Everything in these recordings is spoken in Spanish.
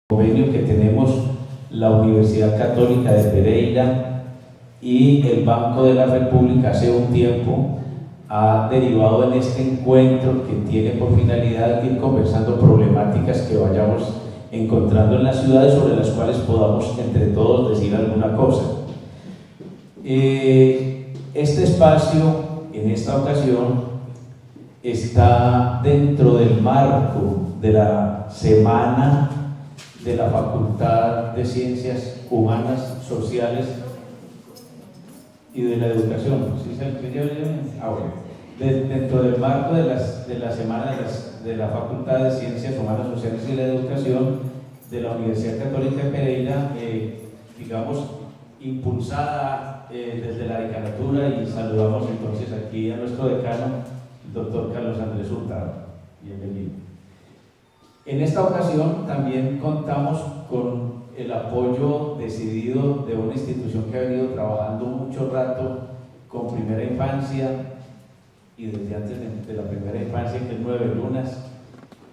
convenio que tenemos la Universidad Católica de Pereira y el Banco de la República hace un tiempo ha derivado en este encuentro que tiene por finalidad ir conversando problemáticas que vayamos encontrando en las ciudades sobre las cuales podamos entre todos decir alguna cosa. Este espacio en esta ocasión está dentro del marco de la Semana de la Facultad de Ciencias Humanas, Sociales y de la Educación. ¿Sí? Dentro del marco de la Semana de la Facultad de Ciencias Humanas, Sociales y de la Educación de la Universidad Católica de Pereira, digamos, impulsada desde la decanatura, y saludamos entonces aquí a nuestro decano, el doctor Carlos Andrés Hurtado. Bienvenido. En esta ocasión también contamos con el apoyo decidido de una institución que ha venido trabajando mucho rato con primera infancia y desde antes de la primera infancia, que es 9 Lunas,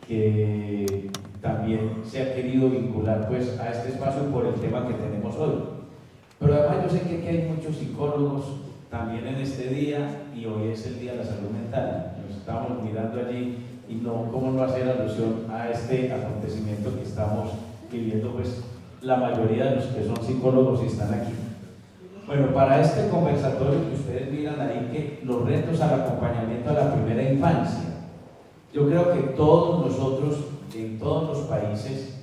que también se ha querido vincular pues a este espacio por el tema que tenemos hoy. Pero además yo sé que aquí hay muchos psicólogos también en este día, y hoy es el Día de la Salud Mental. Nos estamos mirando allí y no, cómo no hacer alusión a este acontecimiento que estamos viviendo pues la mayoría de los que son psicólogos y están aquí. Bueno, para este conversatorio que ustedes miran ahí, que los retos al acompañamiento a la primera infancia, yo creo que todos nosotros en todos los países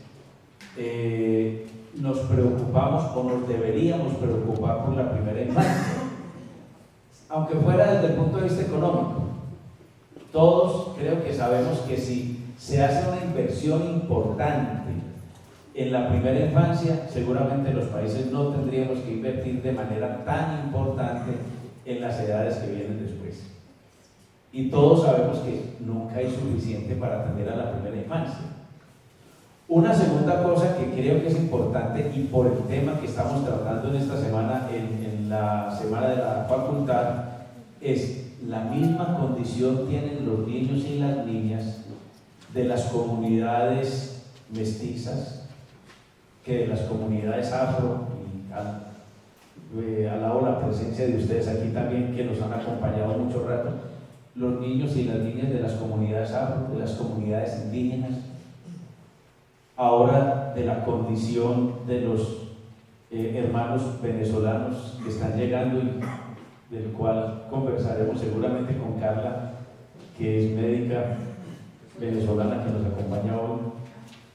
nos preocupamos o nos deberíamos preocupar por la primera infancia, aunque fuera desde el punto de vista económico. Todos creo que sabemos que si se hace una inversión importante en la primera infancia, seguramente los países no tendríamos que invertir de manera tan importante en las edades que vienen después. Y todos sabemos que nunca hay suficiente para atender a la primera infancia. Una segunda cosa que creo que es importante, y por el tema que estamos tratando en esta semana, en la Semana de la Facultad, es la misma condición tienen los niños y las niñas de las comunidades mestizas que de las comunidades afro, y alabo la presencia de ustedes aquí también, que nos han acompañado mucho rato, los niños y las niñas de las comunidades afro, de las comunidades indígenas, ahora de la condición de los hermanos venezolanos que están llegando, y del cual conversaremos seguramente con Carla, que es médica venezolana que nos acompaña hoy.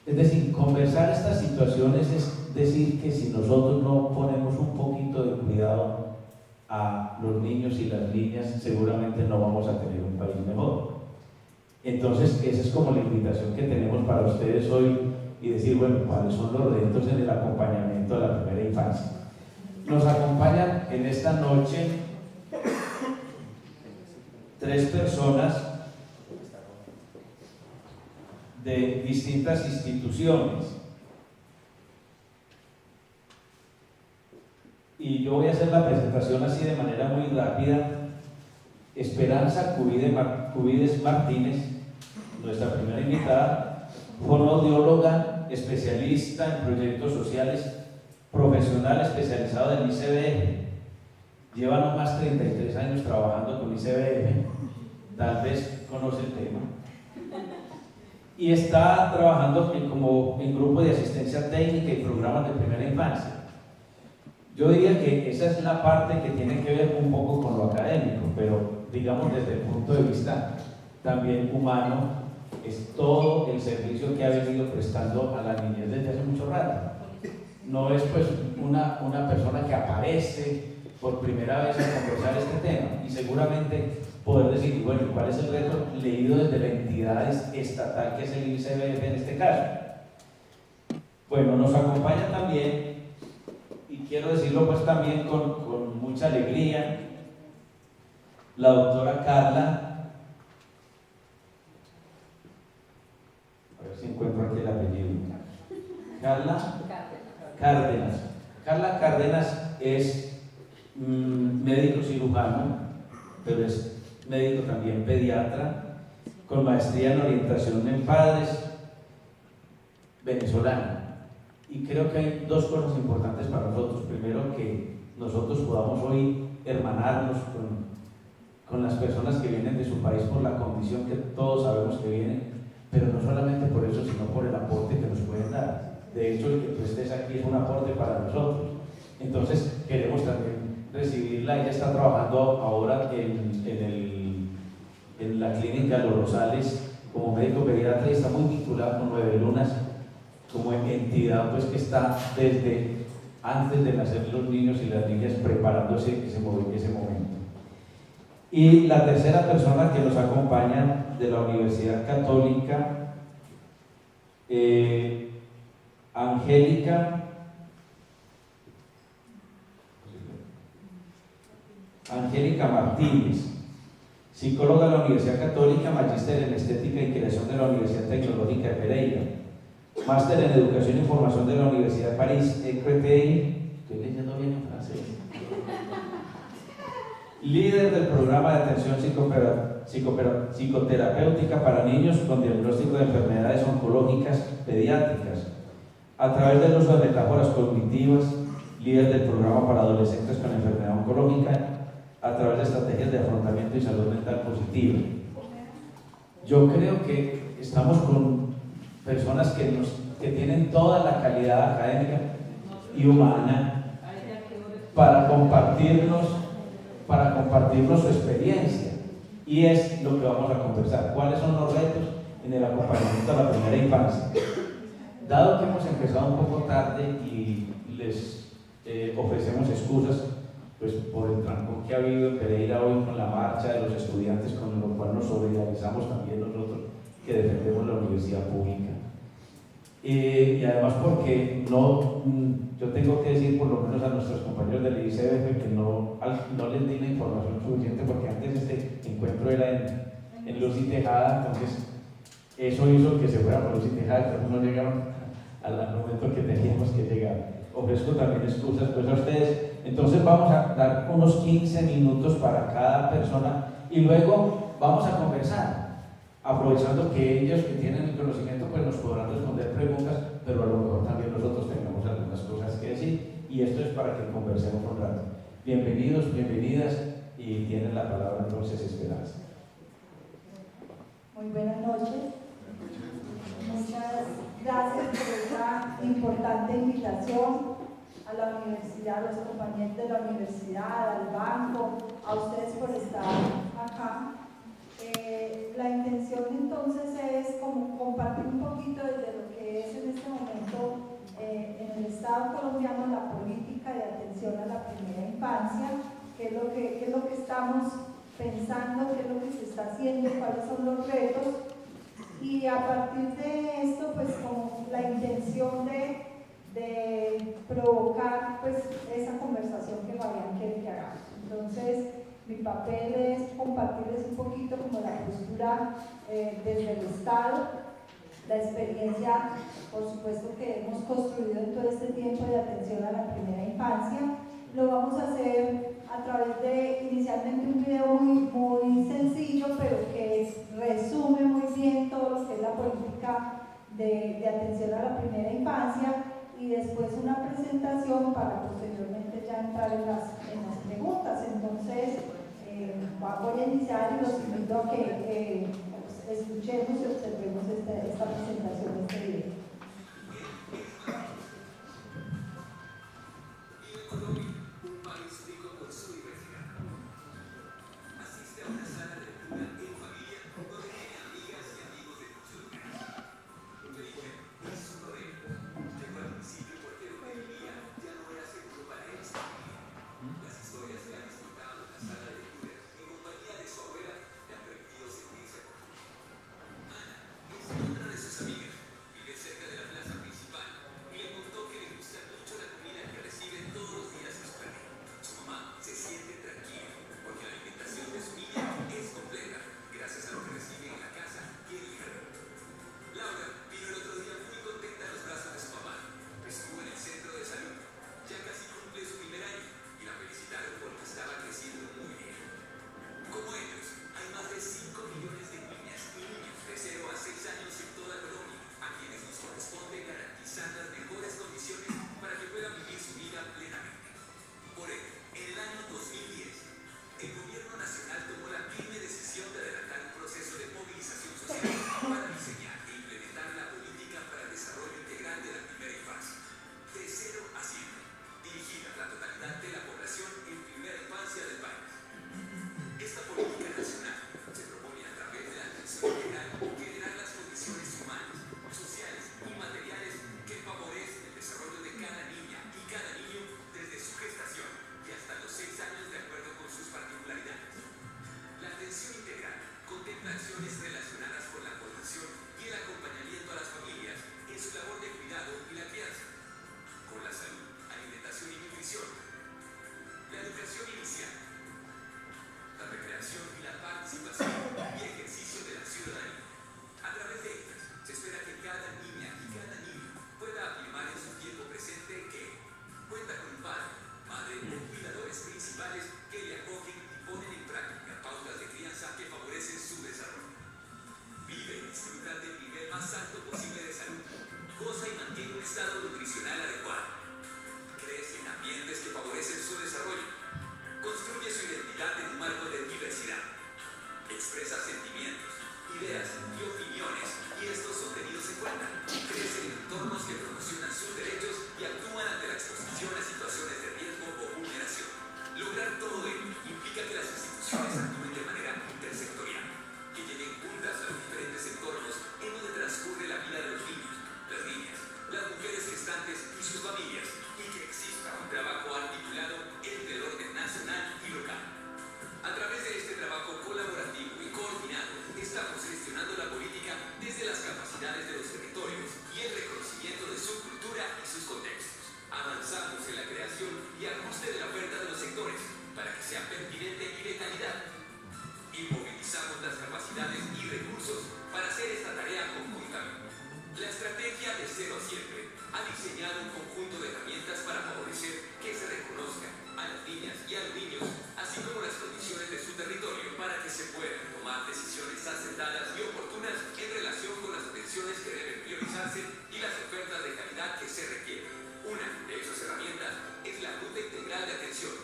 Es decir, conversar estas situaciones es decir que si nosotros no ponemos un poquito de cuidado a los niños y las niñas, seguramente no vamos a tener un país mejor. Entonces, esa es como la invitación que tenemos para ustedes hoy, y decir, bueno, ¿cuáles son los retos en el acompañamiento a la primera infancia? Nos acompañan en esta noche 3 personas de distintas instituciones, y yo voy a hacer la presentación así de manera muy rápida. Esperanza Cubides Martínez, nuestra primera invitada, fonoaudióloga, especialista en proyectos sociales, profesional especializado en ICBF, lleva nomás 33 años trabajando con ICBF, tal vez conoce el tema, y está trabajando como en grupo de asistencia técnica y programas de primera infancia. Yo diría que esa es la parte que tiene que ver un poco con lo académico, pero digamos desde el punto de vista también humano, es todo el servicio que ha venido prestando a la niñez desde hace mucho rato. No es pues una persona que aparece por primera vez a conversar este tema, y seguramente poder decir, bueno, ¿cuál es el reto leído desde la entidad estatal que es el ICBF en este caso? Bueno, nos acompaña también, y quiero decirlo pues también con mucha alegría, la doctora Carla, a ver si encuentro aquí el apellido, Carla Cárdenas. Carla Cárdenas es médico cirujano, pero es médico también pediatra, con maestría en orientación en padres, venezolana. Y creo que hay dos cosas importantes para nosotros. Primero, que nosotros podamos hoy hermanarnos con las personas que vienen de su país por la condición que todos sabemos que vienen, pero no solamente por eso, sino por el aporte que nos pueden dar. De hecho, el que tú estés aquí es un aporte para nosotros. Entonces, queremos también recibirla. Ella está trabajando ahora en la clínica Los Rosales como médico pediatra y está muy vinculada con 9 Lunas como entidad pues, que está desde antes de nacer los niños y las niñas preparándose ese momento. Y la tercera persona que nos acompaña de la Universidad Católica, Angélica Martínez, psicóloga de la Universidad Católica, magíster en Estética y Creación de la Universidad Tecnológica de Pereira, máster en Educación y Formación de la Universidad de París, ECRETEI, estoy leyendo bien en francés, líder del programa de atención psicoterapéutica para niños con diagnóstico de enfermedades oncológicas pediátricas, a través del uso de metáforas cognitivas, líder del programa para adolescentes con enfermedad oncológica, a través de estrategias de afrontamiento y salud mental positiva. Yo creo que estamos con personas que tienen toda la calidad académica y humana para compartirnos su experiencia, y es lo que vamos a conversar. ¿Cuáles son los retos en el acompañamiento a la primera infancia? Dado que hemos empezado un poco tarde y les ofrecemos excusas pues por el trancón que ha habido en Pereira hoy con la marcha de los estudiantes, con lo cual nos solidarizamos también nosotros que defendemos la universidad pública. Y además porque yo tengo que decir por lo menos a nuestros compañeros del ICBF que no les di la información suficiente, porque antes este encuentro era en Luz y Tejada, entonces eso hizo que se fuera por Luz y Tejada, pero no llegaron al momento que teníamos que llegar. Ofrezco también excusas pues a ustedes. Entonces vamos a dar unos 15 minutos para cada persona y luego vamos a conversar, aprovechando que ellos que tienen el conocimiento pues nos podrán responder preguntas, pero a lo mejor también nosotros tengamos algunas cosas que decir, y esto es para que conversemos un rato. Bienvenidos, bienvenidas, y tienen la palabra entonces Esperanza. Muy buenas noches. Muchas gracias por esta importante invitación a la universidad, a los compañeros de la universidad, al banco, a ustedes por estar acá. La intención entonces es como compartir un poquito de lo que es en este momento en el Estado colombiano la política de atención a la primera infancia, qué es lo que estamos pensando, qué es lo que se está haciendo, cuáles son los retos, y a partir de esto pues como la intención de provocar pues esa conversación que Fabián quiere que hagamos. Entonces mi papel es compartirles un poquito como la postura desde el Estado, la experiencia por supuesto que hemos construido en todo este tiempo de atención a la primera infancia. Lo vamos a hacer a través de inicialmente un video muy sencillo, pero que resume muy bien todo lo que es la política de atención a la primera infancia, y después una presentación para posteriormente ya entrar en las preguntas. Entonces voy a iniciar y los invito a que escuchemos y observemos esta presentación, este video. Sus amigas generar las condiciones humanas, sociales y materiales que favorecen el desarrollo de cada niña y cada niño desde su gestación y hasta los 6 años de acuerdo con sus particularidades. La atención integral contempla acciones relacionadas con la formación y el acompañamiento a las familias en su labor de cuidado y la crianza, con la salud, alimentación y nutrición, la educación inicial, la recreación y la participación y ejercicio de la ciudadanía. A través de ellas, se espera que cada niña y cada niño pueda afirmar en su tiempo presente que cuenta con un padre, madre o cuidadores principales que le acogen y ponen en práctica pautas de crianza que favorecen su desarrollo. Vive y disfruta del nivel más alto posible de salud. Goza y mantiene un estado nutricional adecuado. Crece en ambientes que favorecen su desarrollo. Construye su identidad en un marco de diversidad. Expresa sentimientos, ideas y opiniones, y estos son tenidos en cuenta. Crece en entornos que promocionan sus derechos y actúan ante la exposición a situaciones de riesgo o vulneración. Lograr todo ello implica que las instituciones actúen de manera intersectorial, que lleguen juntas a los diferentes entornos en donde transcurre la vida de los niños, las niñas, las mujeres gestantes y sus familias, y que exista un trabajo articulado entre el orden nacional y local. A través de este trabajo colaborativo y coordinado, estamos gestionando la política desde las capacidades de los territorios y el reconocimiento de su cultura y sus contextos. Avanzamos en la creación y ajuste de la oferta de los sectores para que sea pertinente y de calidad. Y movilizamos las capacidades y recursos para hacer esta tarea conjuntamente. La estrategia de Cero a Siempre ha diseñado un conjunto de herramientas para favorecer que se reconozcan a las niñas y a los niños, así como las condiciones de su territorio, para que se puedan tomar decisiones acertadas y oportunas en relación con las atenciones que deben priorizarse y las ofertas de calidad que se requieren. Una de esas herramientas es la Ruta Integral de Atención,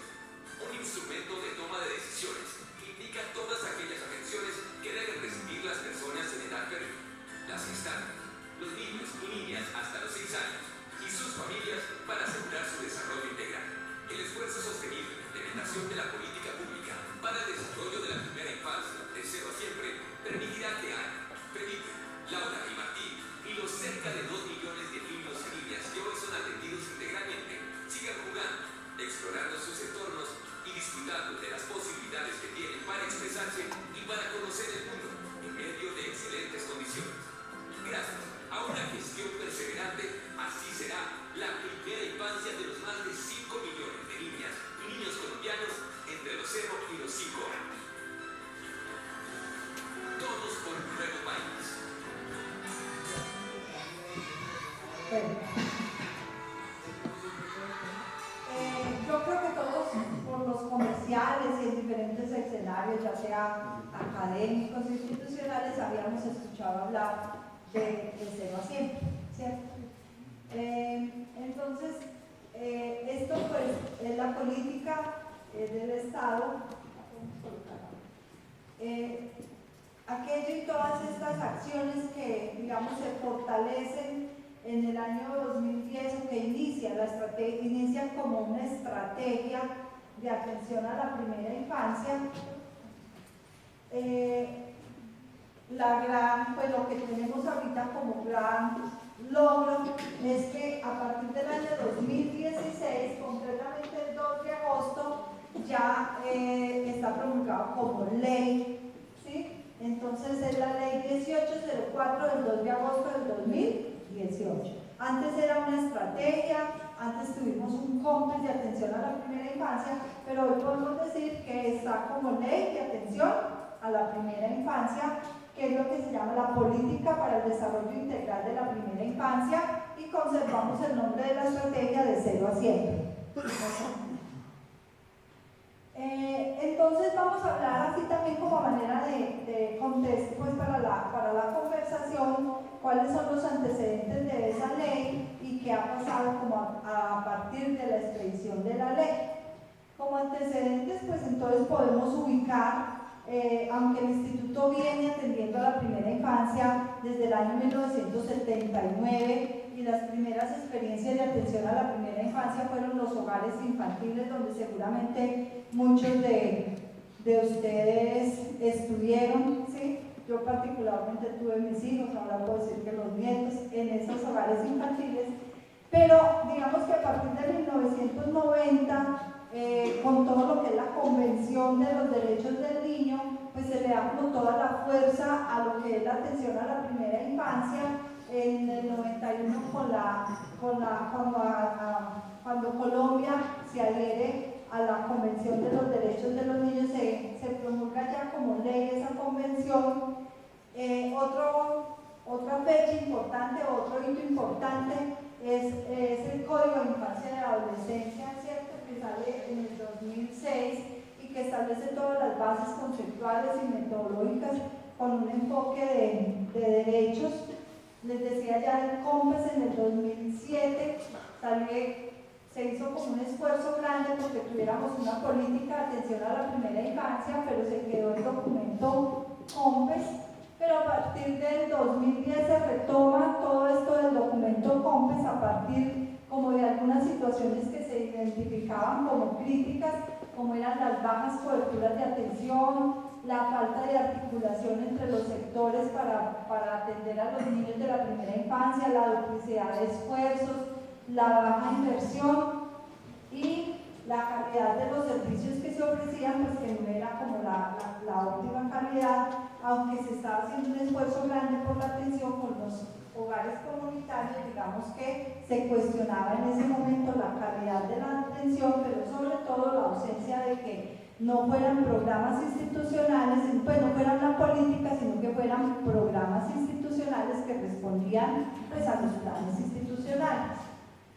un instrumento de toma de decisiones que indica todas aquellas atenciones que deben recibir las personas en edad fértil, las gestantes, los niños y niñas hasta los 6 años y sus familias para asegurar su desarrollo integral. El esfuerzo sostenible de implementación de la política pública para el desarrollo de la primera infancia de Cero a Siempre permitirá que Ana, Felipe, Laura y Martín y los cerca de 2 millones de niños y niñas que hoy son atendidos integralmente sigan jugando, explorando sus entornos y disfrutando de las posibilidades que tienen para expresarse y para conocer el mundo en medio de excelentes condiciones. Gracias a una gestión perseverante, así será la primera infancia de los más de 5 millones de niñas y niños colombianos entre los 0 y los 5 años. Todos por un nuevo país. Yo creo que todos, por los comerciales y en diferentes escenarios, ya sea académicos, institucionales, habíamos escuchado hablar de Cero a Siempre, ¿cierto? Entonces, esto pues es la política del Estado. Aquello y todas estas acciones que, digamos, se fortalecen en el año 2010 o que inician como una estrategia de atención a la primera infancia. Pues lo que tenemos ahorita como gran logro es que a partir del año 2016, concretamente el 2 de agosto, ya está promulgado como ley, ¿sí? Entonces es la ley 1804 del 2 de agosto del 2018. Antes era una estrategia, antes tuvimos un cómplice de atención a la primera infancia, pero hoy podemos decir que está como ley de atención a la primera infancia, que es lo que se llama la política para el desarrollo integral de la primera infancia, y conservamos el nombre de la estrategia de Cero a Siempre. Entonces vamos a hablar así también como manera de contexto pues para la conversación, cuáles son los antecedentes de esa ley y qué ha pasado como a partir de la expedición de la ley. Como antecedentes, pues entonces podemos ubicar, aunque el Instituto viene atendiendo a la primera infancia desde el año 1979, y las primeras experiencias de atención a la primera infancia fueron los hogares infantiles, donde seguramente muchos de ustedes estuvieron, ¿sí? Yo particularmente tuve mis hijos, ahora puedo decir que los nietos, en esos hogares infantiles, pero digamos que a partir de 1990, con todo lo que es la Convención de los Derechos del Niño, pues se le da como toda la fuerza a lo que es la atención a la primera infancia. En el 91 cuando Colombia se adhiere a la Convención de los Derechos de los Niños, se promulga ya como ley esa convención. Otra fecha importante, otro hito importante es el Código de Infancia y de Adolescencia, ¿cierto?, que sale en el 2006 y que establece todas las bases conceptuales y metodológicas con un enfoque de derechos. Les decía ya el COMPES en el 2007 se hizo como un esfuerzo grande porque tuviéramos una política de atención a la primera infancia, pero se quedó el documento COMPES. Pero a partir del 2010 se retoma todo esto del documento COMPES a partir como de algunas situaciones que se identificaban como críticas, como eran las bajas coberturas de atención, la falta de articulación entre los sectores para atender a los niños de la primera infancia, la duplicidad de esfuerzos, la baja inversión y la calidad de los servicios que se ofrecían, pues que no era como la óptima calidad, aunque se estaba haciendo un esfuerzo grande por la atención con los hogares comunitarios. Digamos que se cuestionaba en ese momento la calidad de la atención, pero sobre todo la ausencia de que no fueran programas institucionales, pues no fueran una política, sino que fueran programas institucionales que respondían pues a los planes institucionales.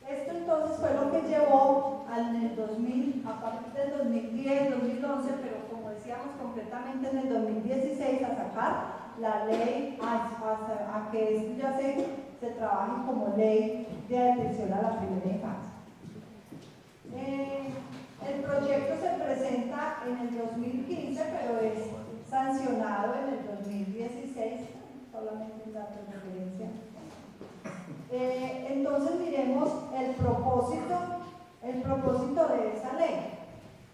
Esto entonces fue lo que llevó al 2000, a partir del 2010, 2011, pero como decíamos concretamente en el 2016, a sacar la ley, a que esto ya se trabaje como ley de atención a la primera infancia. El proyecto se presenta en el 2015, pero es sancionado en el 2016, solamente un dato de referencia. Entonces miremos el propósito de esa ley.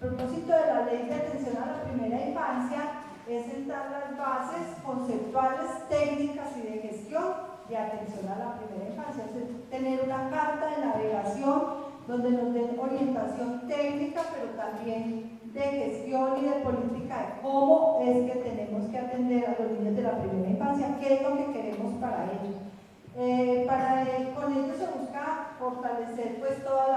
El propósito de la ley de atención a la primera infancia es sentar las bases conceptuales, técnicas y de gestión de atención a la primera infancia. Es tener una carta de navegación donde nos den orientación técnica, pero también de gestión y de política de cómo es que tenemos que atender a los niños de la primera infancia, qué es lo que queremos para ellos. Con ello se busca fortalecer pues todas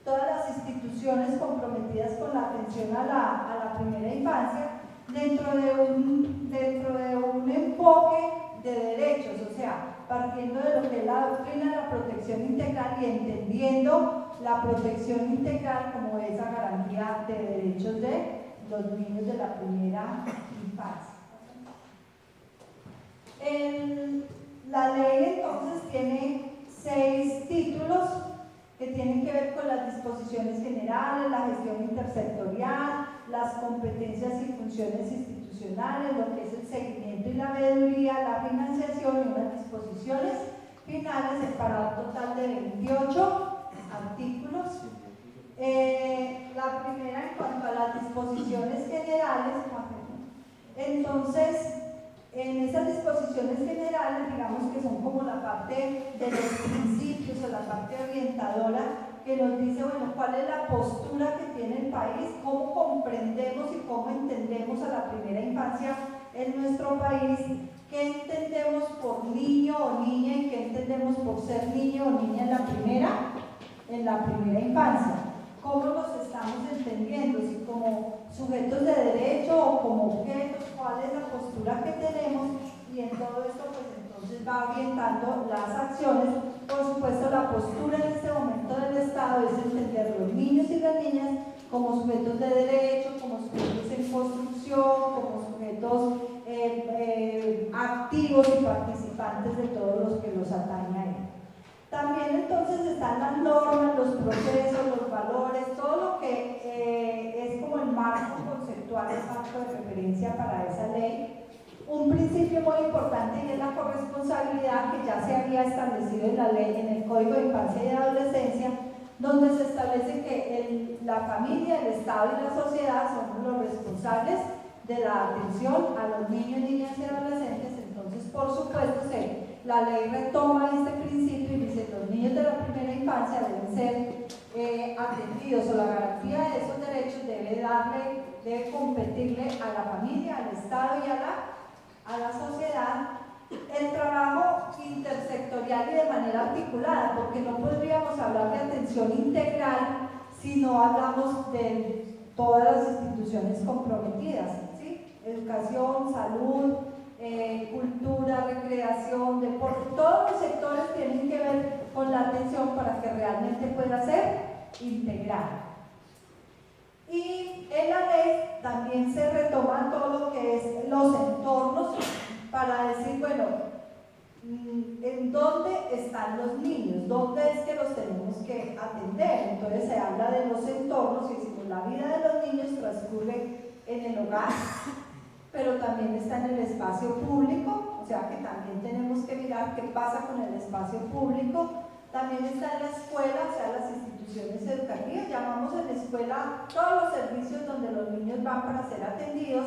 las instituciones comprometidas con la atención a la primera infancia dentro de un enfoque de derechos, o sea, partiendo de lo que es la doctrina de la protección integral y entendiendo la protección integral como esa garantía de derechos de los niños de la primera infancia. La ley entonces tiene 6 títulos que tienen que ver con las disposiciones generales, la gestión intersectorial, las competencias y funciones institucionales, lo que es el seguimiento y la veeduría, la financiación y unas disposiciones finales, para un total de 28 artículos. La primera en cuanto a las disposiciones generales, entonces en esas disposiciones generales, digamos que son como la parte de los principios o la parte orientadora que nos dice, bueno, cuál es la postura que tiene el país, cómo comprendemos y cómo entendemos a la primera infancia en nuestro país, qué entendemos por niño o niña y qué entendemos por ser niño o niña en la primera infancia. ¿Cómo los estamos entendiendo? Si como sujetos de derecho o como objetos, cuál es la postura que tenemos, y en todo esto pues entonces va orientando las acciones. Por supuesto, la postura en este momento del Estado es entender a los niños y las niñas como sujetos de derecho, como sujetos en construcción, como sujetos activos y participantes de todos los que los atañe a ellos. También entonces están las normas, los procesos, los valores, todo lo que es como el marco conceptual, el marco de referencia para esa ley. Un principio muy importante y es la corresponsabilidad, que ya se había establecido en la ley, en el Código de Infancia y de Adolescencia, donde se establece que la familia, el Estado y la sociedad son los responsables de la atención a los niños, niñas y adolescentes. Entonces, por supuesto, la ley retoma este principio y dice que los niños de la primera infancia deben ser atendidos, o la garantía de esos derechos debe competirle a la familia, al Estado y a la sociedad. El trabajo intersectorial y de manera articulada, porque no podríamos hablar de atención integral si no hablamos de todas las instituciones comprometidas, ¿sí? Educación, salud, cultura, recreación, deporte, todos los sectores tienen que ver con la atención para que realmente pueda ser integral. Y en la ley también se retoma todo lo que es los entornos para decir, bueno, ¿en dónde están los niños? ¿Dónde es que los tenemos que atender? Entonces se habla de los entornos y decimos, la vida de los niños transcurre en el hogar, pero también está en el espacio público, o sea que también tenemos que mirar qué pasa con el espacio público. También está en la escuela, o sea, las instituciones educativas, llamamos en la escuela todos los servicios donde los niños van para ser atendidos,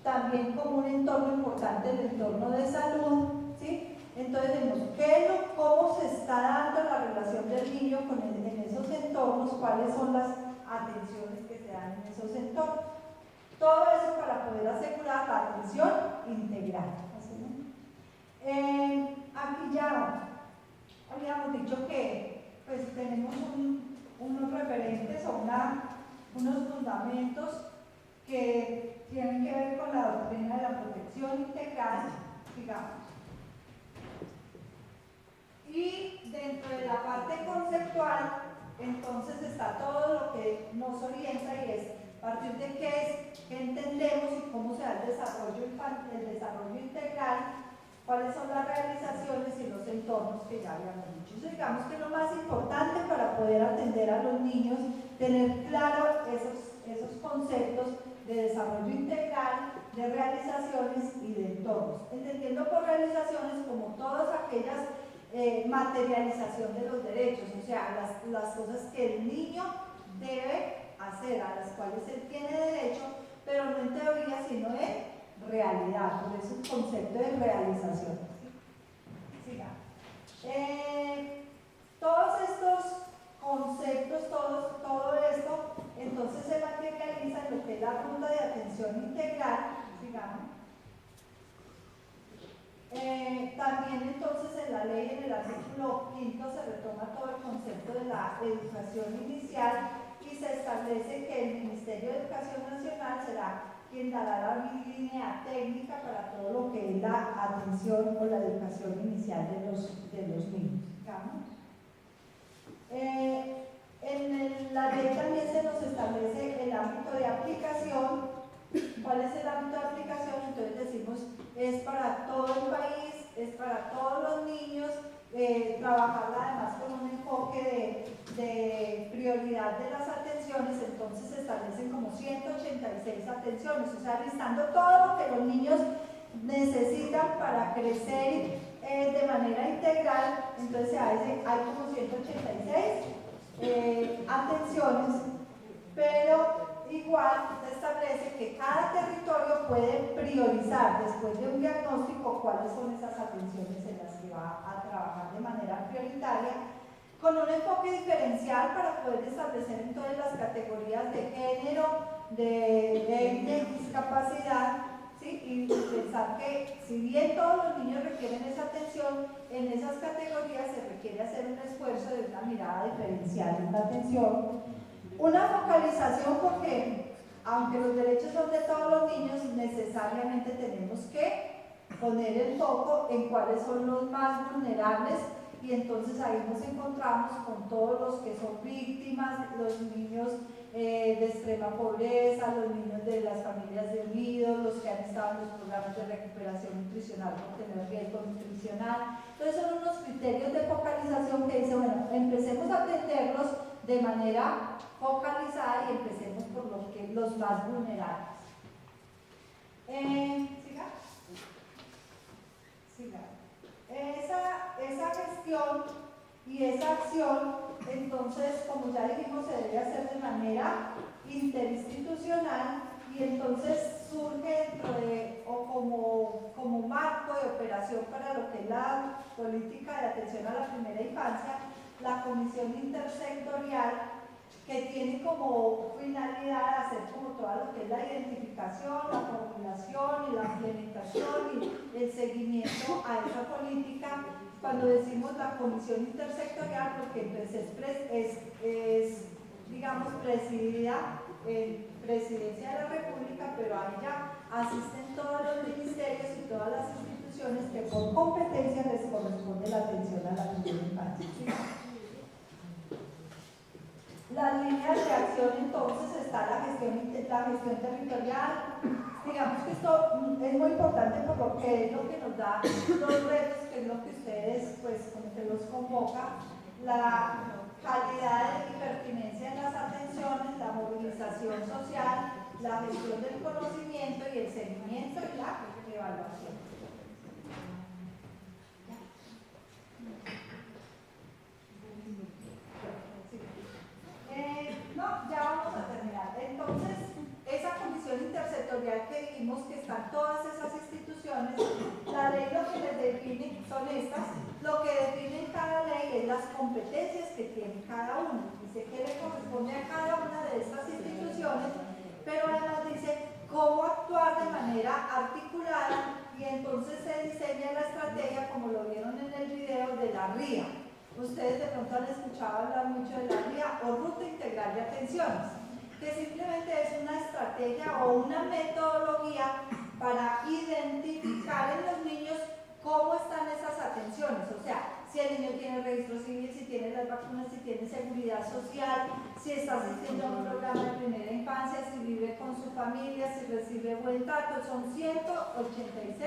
también como un entorno importante, el entorno de salud, ¿sí? Entonces vemos cómo se está dando la relación del niño en esos entornos, cuáles son las atenciones que se dan en esos entornos. Todo eso para poder asegurar la atención integral. ¿Así, no? Aquí ya habíamos dicho que pues, tenemos unos referentes o unos fundamentos que tienen que ver con la doctrina de la protección integral, digamos. Y dentro de la parte conceptual, entonces está todo lo que nos orienta y es a partir de qué entendemos y cómo se da el desarrollo integral, cuáles son las realizaciones y los entornos que ya habíamos dicho. Entonces, digamos que lo más importante para poder atender a los niños, tener claro esos conceptos de desarrollo integral, de realizaciones y de entornos. Entendiendo por realizaciones como todas aquellas materialización de los derechos, o sea, las cosas que el niño debe hacer, a las cuales él tiene derecho, pero no en teoría, sino en realidad, por eso el concepto de realización. Todos estos conceptos, todo esto, entonces se materializa en lo que es la ruta de atención integral, digamos. También entonces en la ley, en el artículo 5, se retoma todo el concepto de la educación inicial y se establece que el Ministerio de Educación Nacional será quien dará la línea técnica para todo lo que es la atención o la educación inicial de los niños. En la ley también se nos establece el ámbito de aplicación. ¿Cuál es el ámbito de aplicación? Entonces decimos, es para todo el país, es para todos los niños, trabajar además con un enfoque de prioridad de las atenciones. Entonces se establecen como 186 atenciones, o sea, listando todo lo que los niños necesitan para crecer de manera integral. Entonces hay como 186 atenciones, pero igual se establece que cada territorio puede priorizar después de un diagnóstico cuáles son esas atenciones en las que va a trabajar de manera prioritaria, con un enfoque diferencial para poder establecer entonces las categorías de género, de discapacidad, ¿sí? Y pensar que si bien todos los niños requieren esa atención, en esas categorías se requiere hacer un esfuerzo de una mirada diferencial en la atención. Una focalización, porque aunque los derechos son de todos los niños, necesariamente tenemos que poner el foco en cuáles son los más vulnerables, y entonces ahí nos encontramos con todos los que son víctimas, los niños de extrema pobreza, los niños de las familias de unidos, los que han estado en los programas de recuperación nutricional por tener riesgo nutricional. Entonces son unos criterios de focalización que dice, bueno, empecemos a atenderlos de manera focalizada y empecemos por los más vulnerables. Siga. Esa gestión y esa acción, entonces, como ya dijimos, se debe hacer de manera interinstitucional, y entonces surge dentro de, o como marco de operación para lo que es la política de atención a la primera infancia, la comisión intersectorial, que tiene como finalidad hacer como todo lo que es la identificación, la formulación y la implementación y el seguimiento a esa política. Cuando decimos la comisión intersectorial, porque pues es digamos, presidida en Presidencia de la República, pero a ella asisten todos los ministerios y todas las instituciones que por competencia les corresponde la atención a la primera infancia. Las líneas de acción, entonces, está la gestión territorial. Digamos que esto es muy importante por lo que es lo que nos da los retos, que es lo que ustedes, pues, como que los convoca, la calidad y pertinencia en las atenciones, la movilización social, la gestión del conocimiento y el seguimiento y la evaluación. No, ya vamos a terminar. Entonces, esa comisión intersectorial que dijimos que están todas esas instituciones, la ley lo que les define son estas, lo que define en cada ley es las competencias que tiene cada una. Dice que le corresponde a cada una de estas instituciones, pero además dice cómo actuar de manera articulada y entonces se diseña la estrategia, como lo vieron en el video, de la RIA. Ustedes de pronto han escuchado hablar mucho de la RIA o Ruta Integral de Atenciones, que simplemente es una estrategia o una metodología para identificar en los niños cómo están esas atenciones, o sea, si el niño tiene registro civil, si tiene las vacunas, si tiene seguridad social, si está asistiendo a un programa de primera infancia, si vive con su familia, si recibe buen trato. Son 186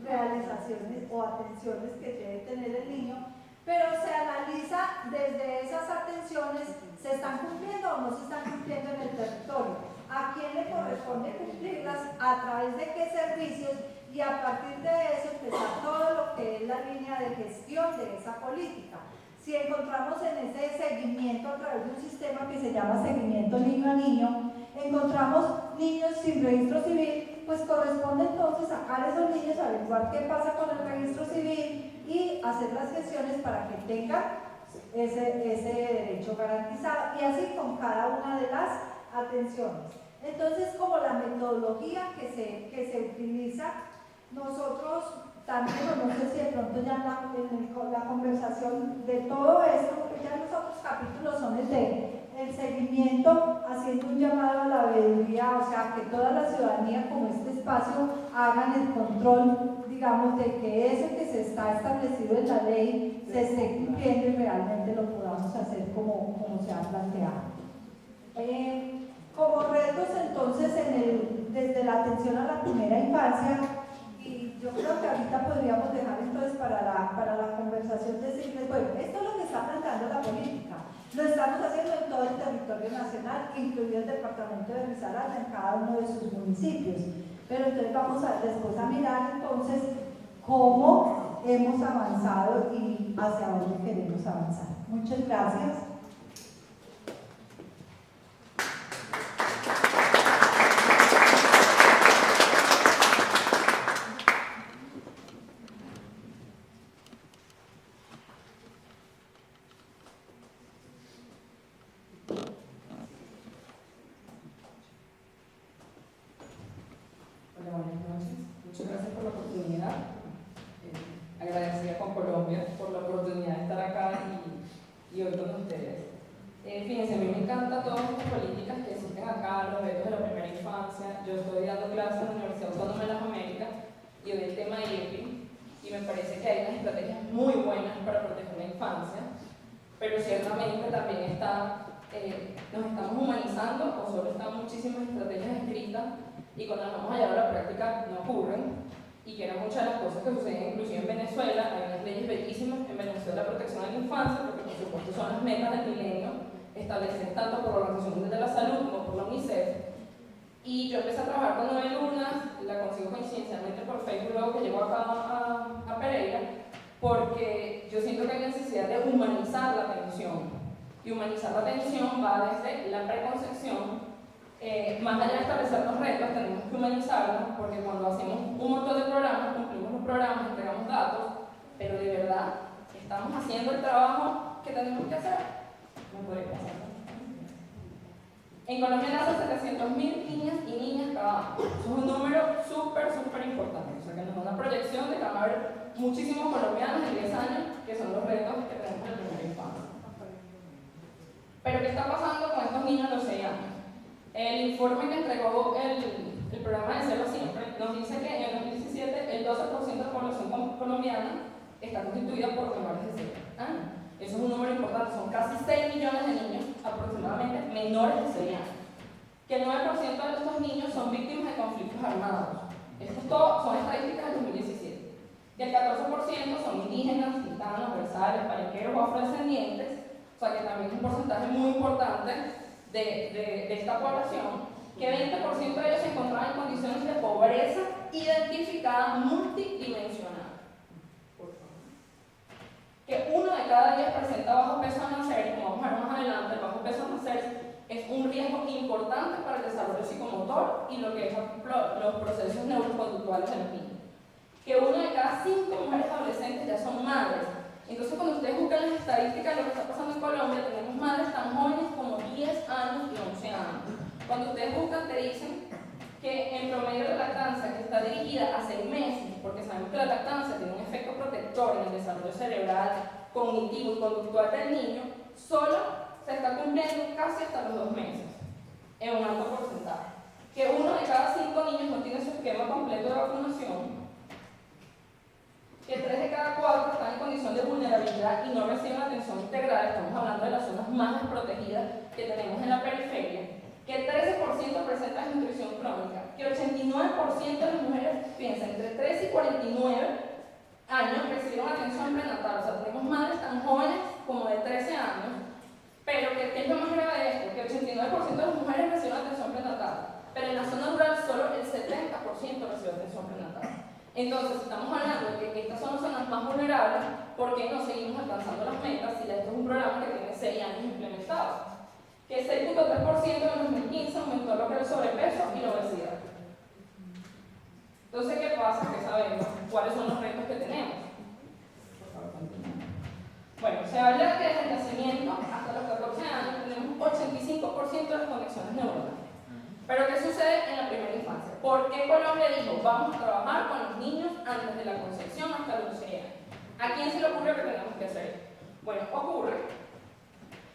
realizaciones o atenciones que debe tener el niño, pero se analiza desde esas atenciones, ¿se están cumpliendo o no se están cumpliendo en el territorio? ¿A quién le corresponde cumplirlas? ¿A través de qué servicios? Y a partir de eso empezar todo lo que es la línea de gestión de esa política. Si encontramos en ese seguimiento a través de un sistema que se llama seguimiento niño a niño, encontramos niños sin registro civil, pues corresponde entonces sacar a esos niños, averiguar qué pasa con el registro civil y hacer las gestiones para que tengan ese derecho garantizado, y así con cada una de las atenciones. Entonces, como la metodología que se utiliza, nosotros también, no sé si de pronto ya en la conversación de todo esto, porque ya los otros capítulos son el seguimiento, haciendo un llamado a la veeduría, o sea, que toda la ciudadanía como este espacio hagan el control, digamos, de que eso que se está establecido en la ley se esté cumpliendo y realmente lo podamos hacer como se ha planteado. Como retos, entonces, desde la atención a la primera infancia, y yo creo que ahorita podríamos dejar entonces para la conversación decirles, bueno, esto es lo que está planteando la política, lo estamos haciendo en todo el territorio nacional, incluido el departamento de Risaralda, en cada uno de sus municipios, pero entonces vamos después a mirar entonces cómo hemos avanzado y hacia dónde queremos avanzar. Muchas gracias. Buenas noches, muchas gracias por la oportunidad. Agradecida con Colombia por la oportunidad de estar acá y hoy con ustedes. Fíjense, a mí me encantan todas estas políticas que existen acá, los retos de la primera infancia. Yo estoy dando clases en la Universidad Autónoma de las Américas y hoy el tema de IEPI, y me parece que hay unas estrategias muy buenas para proteger la infancia, pero ciertamente también nos estamos humanizando o solo están muchísimas estrategias escritas y cuando las vamos a llevar a la práctica no ocurren, y que eran muchas de las cosas que suceden inclusive en Venezuela. Hay unas leyes bellísimas en Venezuela de protección de la infancia, porque por supuesto son las metas del milenio establecidas tanto por la Organización Mundial de la Salud como por la UNICEF. Y yo empecé a trabajar con Noel Urnas, la consigo coincidencialmente por Facebook luego que llegó acá a Pereira, porque yo siento que hay necesidad de humanizar la atención, y humanizar la atención va desde la preconcepción, más allá de establecer los retos, tenemos que humanizarlos, porque cuando hacemos un montón de programas, cumplimos los programas, entregamos datos, pero de verdad, ¿estamos haciendo el trabajo que tenemos que hacer? No puede pasar. En Colombia nacen 700.000 niñas y niñas cada año. Eso es un número súper importante. O sea, que nos da una proyección de que van a haber muchísimos colombianos en 10 años, que son los retos que tenemos en la primera infancia. Pero, ¿qué está pasando con estos niños a los 6 años? El informe que entregó el programa de Cero Siempre nos dice que en el 2017 el 12% de la población colombiana está constituida por menores de 6 años. Eso es un número importante, son casi 6 millones de niños aproximadamente menores de 6 años. Que el 9% de estos niños son víctimas de conflictos armados. Estos todos son estadísticas del 2017. Que el 14% son indígenas, gitanos, versales, palenqueros o afrodescendientes. O sea que también es un porcentaje muy importante de esta población. Que 20% de ellos se encontraban en condiciones de pobreza identificada multidimensional. Que 1 de cada 10 presenta bajo peso al nacer, como vamos a ver más adelante, el bajo peso al nacer es un riesgo importante para el desarrollo psicomotor y lo que es los procesos neuroconductuales de los niños. Que 1 de cada 5 mujeres adolescentes ya son madres. Entonces, cuando ustedes buscan las estadísticas de lo que está pasando en Colombia, tenemos madres tan jóvenes como 10 años y 11 años. Cuando ustedes buscan, te dicen que en promedio la lactancia, que está dirigida a 6 meses, porque sabemos que la lactancia tiene un efecto protector en el desarrollo cerebral, cognitivo y conductual del niño, solo se está cumpliendo casi hasta los 2 meses, en un alto porcentaje. Que 1 de cada 5 niños no tiene su esquema completo de vacunación, que 3 de cada 4 están en condición de vulnerabilidad y no reciben atención integral, estamos hablando de las zonas más desprotegidas que tenemos en la periferia, que el 13% presenta desnutrición crónica, que 89% de las mujeres, piensan, entre 3 y 49 años recibieron atención prenatal. O sea, tenemos madres tan jóvenes como de 13 años, pero ¿qué es lo más grave de esto? Que 89% de las mujeres reciben atención prenatal, pero en la zona rural solo el 70% recibe atención prenatal. Entonces, estamos hablando de que estas son las zonas más vulnerables, ¿por qué no seguimos alcanzando las metas si esto es un programa que tiene 6 años implementado? Que 6.3% en 2015 aumentó lo que es el sobrepeso y la obesidad. Entonces, ¿qué pasa? Que sabemos cuáles son los retos que tenemos. Bueno, se habla que desde el nacimiento hasta los 14 años tenemos 85% de las conexiones neuronales. Pero ¿qué sucede en la primera infancia? ¿Por qué Colombia dijo, vamos a trabajar con los niños antes de la concepción hasta los 12 años? ¿A quién se le ocurre que tenemos que hacer? Bueno, ocurre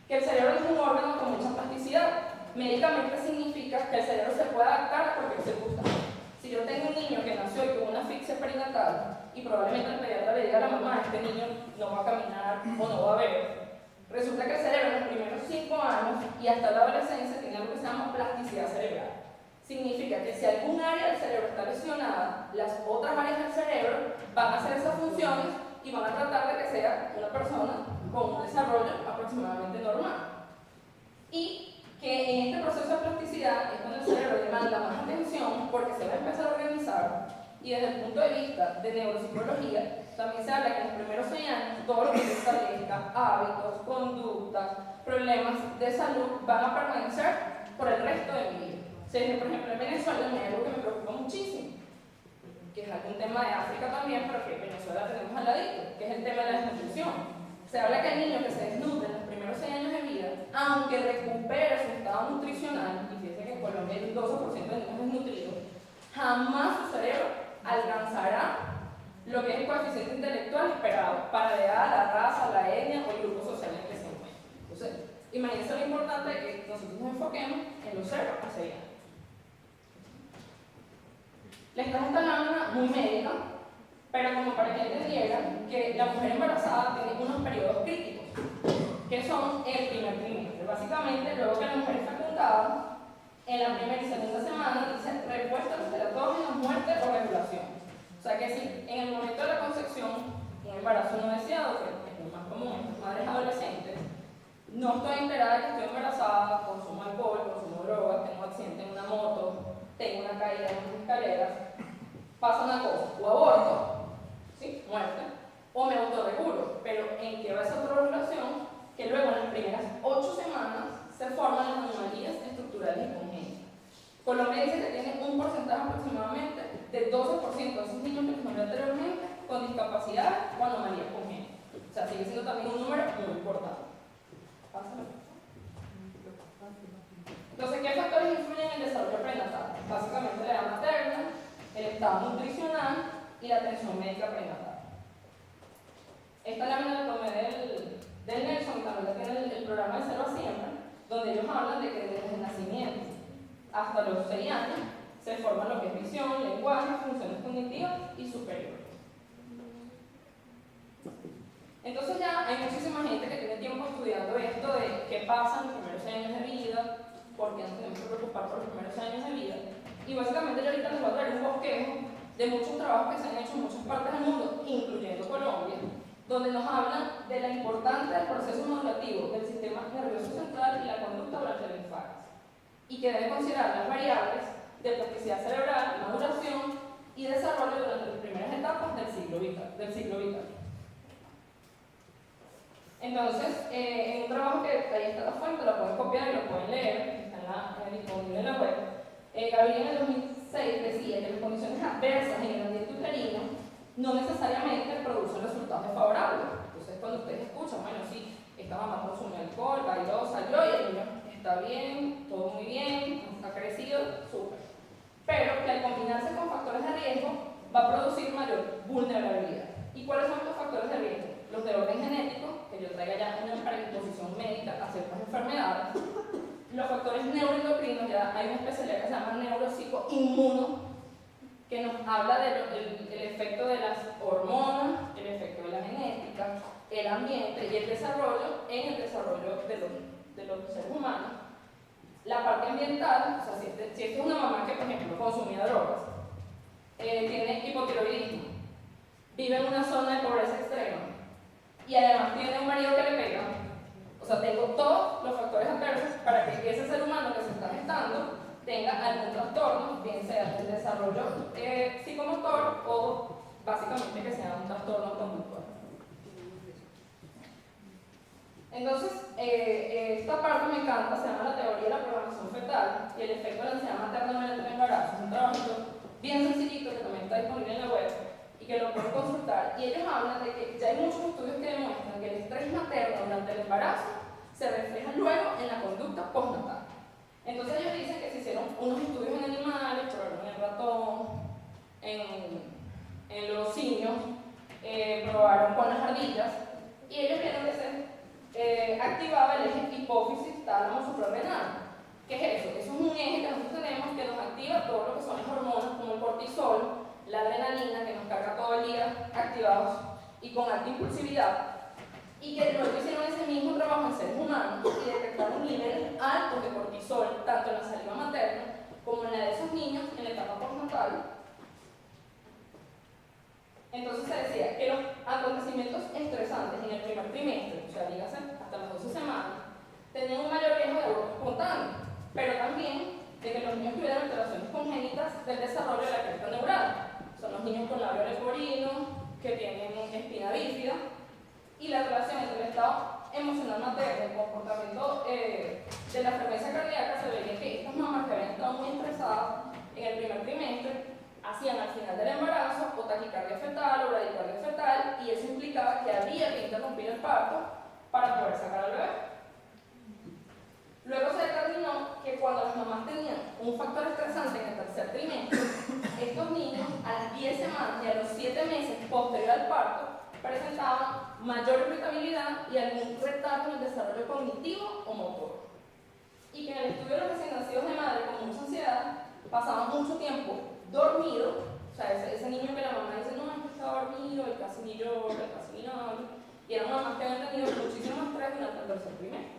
que el cerebro es un órgano con mucha plasticidad. Médicamente significa que el cerebro se puede adaptar a cualquier circunstancia. Si yo tengo un niño que nació y con una asfixia perinatal y probablemente el pediatra le diga a la mamá, este niño no va a caminar o no va a ver, resulta que el cerebro en los primeros 5 años y hasta la adolescencia tiene algo que se llama plasticidad cerebral. Significa que si algún área del cerebro está lesionada, las otras áreas del cerebro van a hacer esas funciones y van a tratar de que sea una persona con un desarrollo aproximadamente normal. Y que en este proceso de plasticidad es cuando el cerebro demanda más atención porque se va a empezar a organizar, y desde el punto de vista de neuropsicología también se habla que en los primeros 6 años todo lo que se establezca, hábitos, conductas, problemas de salud van a permanecer por el resto de mi vida. Por ejemplo, en Venezuela hay algo que me preocupa muchísimo, que es algún tema de África también, pero que en Venezuela tenemos al ladito, que es el tema de la desnutrición. Se habla que el niño que se desnutre en los primeros 6 años de vida, aunque recupere su estado nutricional, y fíjense que en Colombia hay un 12% de niños desnutridos, jamás su cerebro alcanzará lo que es el coeficiente intelectual esperado para la edad, la raza, la etnia o el grupo social en el que se encuentra. Entonces, imagínense lo importante de que nosotros nos enfoquemos en los 0 a 6 años. Les traje esta lámina muy médica, pero como para que entendieran que la mujer embarazada tiene unos periodos críticos, que son el primer trimestre. Básicamente, luego que la mujer está fecundada, en la primera y segunda semana dice repuesto de teratogena, muerte o regulación. O sea que si en el momento de la concepción, un embarazo no deseado, que es lo más común en las madres adolescentes, no estoy enterada de que estoy embarazada, consumo alcohol, consumo drogas, tengo un accidente en una moto, tengo una caída en unas escaleras, pasa una cosa, o aborto, ¿sí? Muerte, o me autorregulo, pero en que va esa autorregulación, que luego en las primeras 8 semanas se forman las anomalías estructurales y congénitas. Colombia dice que tiene un porcentaje aproximadamente de 12% de esos niños que les nombré anteriormente con discapacidad o anomalías congénitas. O sea, sigue siendo también un número muy importante. Pásame. Entonces, ¿qué factores influyen en el desarrollo prenatal? Básicamente la edad materna, el estado nutricional y la atención médica prenatal. Esta lámina la tomé del Nelson, también la tiene el programa de Cero a Siempre, donde ellos hablan de que desde el nacimiento hasta los 6 años se forman lo que es visión, lenguaje, funciones cognitivas y superiores. Entonces ya hay muchísima gente que tiene tiempo estudiando esto de qué pasa en los primeros 6 años de vida, por qué nos tenemos que preocupar por los primeros 6 años de vida. Y básicamente yo ahorita les voy a traer un bosquejo de muchos trabajos que se han hecho en muchas partes del mundo, incluyendo Colombia, donde nos hablan de la importancia del proceso madurativo del sistema nervioso central y la conducta durante la infancia, y que debe considerar las variables de plasticidad cerebral, maduración y desarrollo durante las primeras etapas del ciclo vital. Entonces, en un trabajo que ahí está la fuente, lo pueden copiar y lo pueden leer, está disponible en la web. Gabriel en el 2006 decía que las condiciones adversas en el ambiente uterino no necesariamente producen resultados desfavorables. Entonces, cuando ustedes escuchan, bueno, sí, esta mamá consume alcohol, bailó, salió y el niño está bien, todo muy bien, ha crecido, súper. Pero que al combinarse con factores de riesgo va a producir mayor vulnerabilidad. ¿Y cuáles son estos factores de riesgo? Los de orden genético, que yo traiga ya una predisposición médica a ciertas enfermedades. Los factores neuroendocrinos, ya hay una especialidad que se llama neuropsicoinmuno, que nos habla del efecto de las hormonas, el efecto de la genética, el ambiente y el desarrollo en el desarrollo de los seres humanos. La parte ambiental, o sea, si esta es una mamá que, por ejemplo, consumía drogas, tiene hipotiroidismo, vive en una zona de pobreza extrema y además tiene un marido que le pega, o sea, tengo todos los factores adversos para que ese ser humano que se está gestando tenga algún trastorno, bien sea del desarrollo psicomotor o básicamente que sea un trastorno conductual. Entonces, esta parte me encanta, se llama la teoría de la programación fetal y el efecto de la ansiedad materna durante el embarazo. Es un trabajo bien sencillito que también está disponible en la web y que lo pueden consultar. Y ellos hablan de que ya hay muchos estudios que demuestran que el estrés materno durante el embarazo se refleja luego en la conducta postnatal. Entonces ellos dicen que se hicieron unos estudios en animales, probaron en el ratón, en los simios, probaron con las ardillas y ellos vieron que se activaba el eje hipófisis tálamo suprarrenal. ¿Qué es eso? Eso es un eje que nosotros tenemos que nos activa todo lo que son las hormonas como el cortisol, la adrenalina que nos carga todo el día activados y con alta impulsividad. Y que luego hicieron ese mismo trabajo en seres humanos y detectaron niveles altos de cortisol, tanto en la saliva materna como en la de esos niños en la etapa postnatal. Entonces se decía que los acontecimientos estresantes en el primer trimestre, o sea, dígase hasta las 12 semanas, tenían un mayor riesgo de aborto espontáneo, pero también de que los niños tuvieran alteraciones congénitas del desarrollo de la cresta neural. Son los niños con labio leporino, que tienen espina bífida, y la relación entre el estado emocional materno y el comportamiento de la frecuencia cardíaca se veía que estas mamás que habían estado muy estresadas en el primer trimestre hacían al final del embarazo o taquicardia fetal o bradicardia fetal, y eso implicaba que había que interrumpir el parto para poder sacar al bebé. Luego se determinó que cuando las mamás tenían un factor estresante en el tercer trimestre, estos niños a las 10 semanas y a los 7 meses posterior al parto presentaban mayor irritabilidad y algún retardo en el desarrollo cognitivo o motor. Y que en el estudio de los recién nacidos de madre con mucha ansiedad pasaban mucho tiempo dormido, o sea, ese niño que la mamá dice, no, es que está dormido, él casi ni llora, casi ni habla, y eran mamás que habían tenido muchísimo estrés durante el tercer trimestre.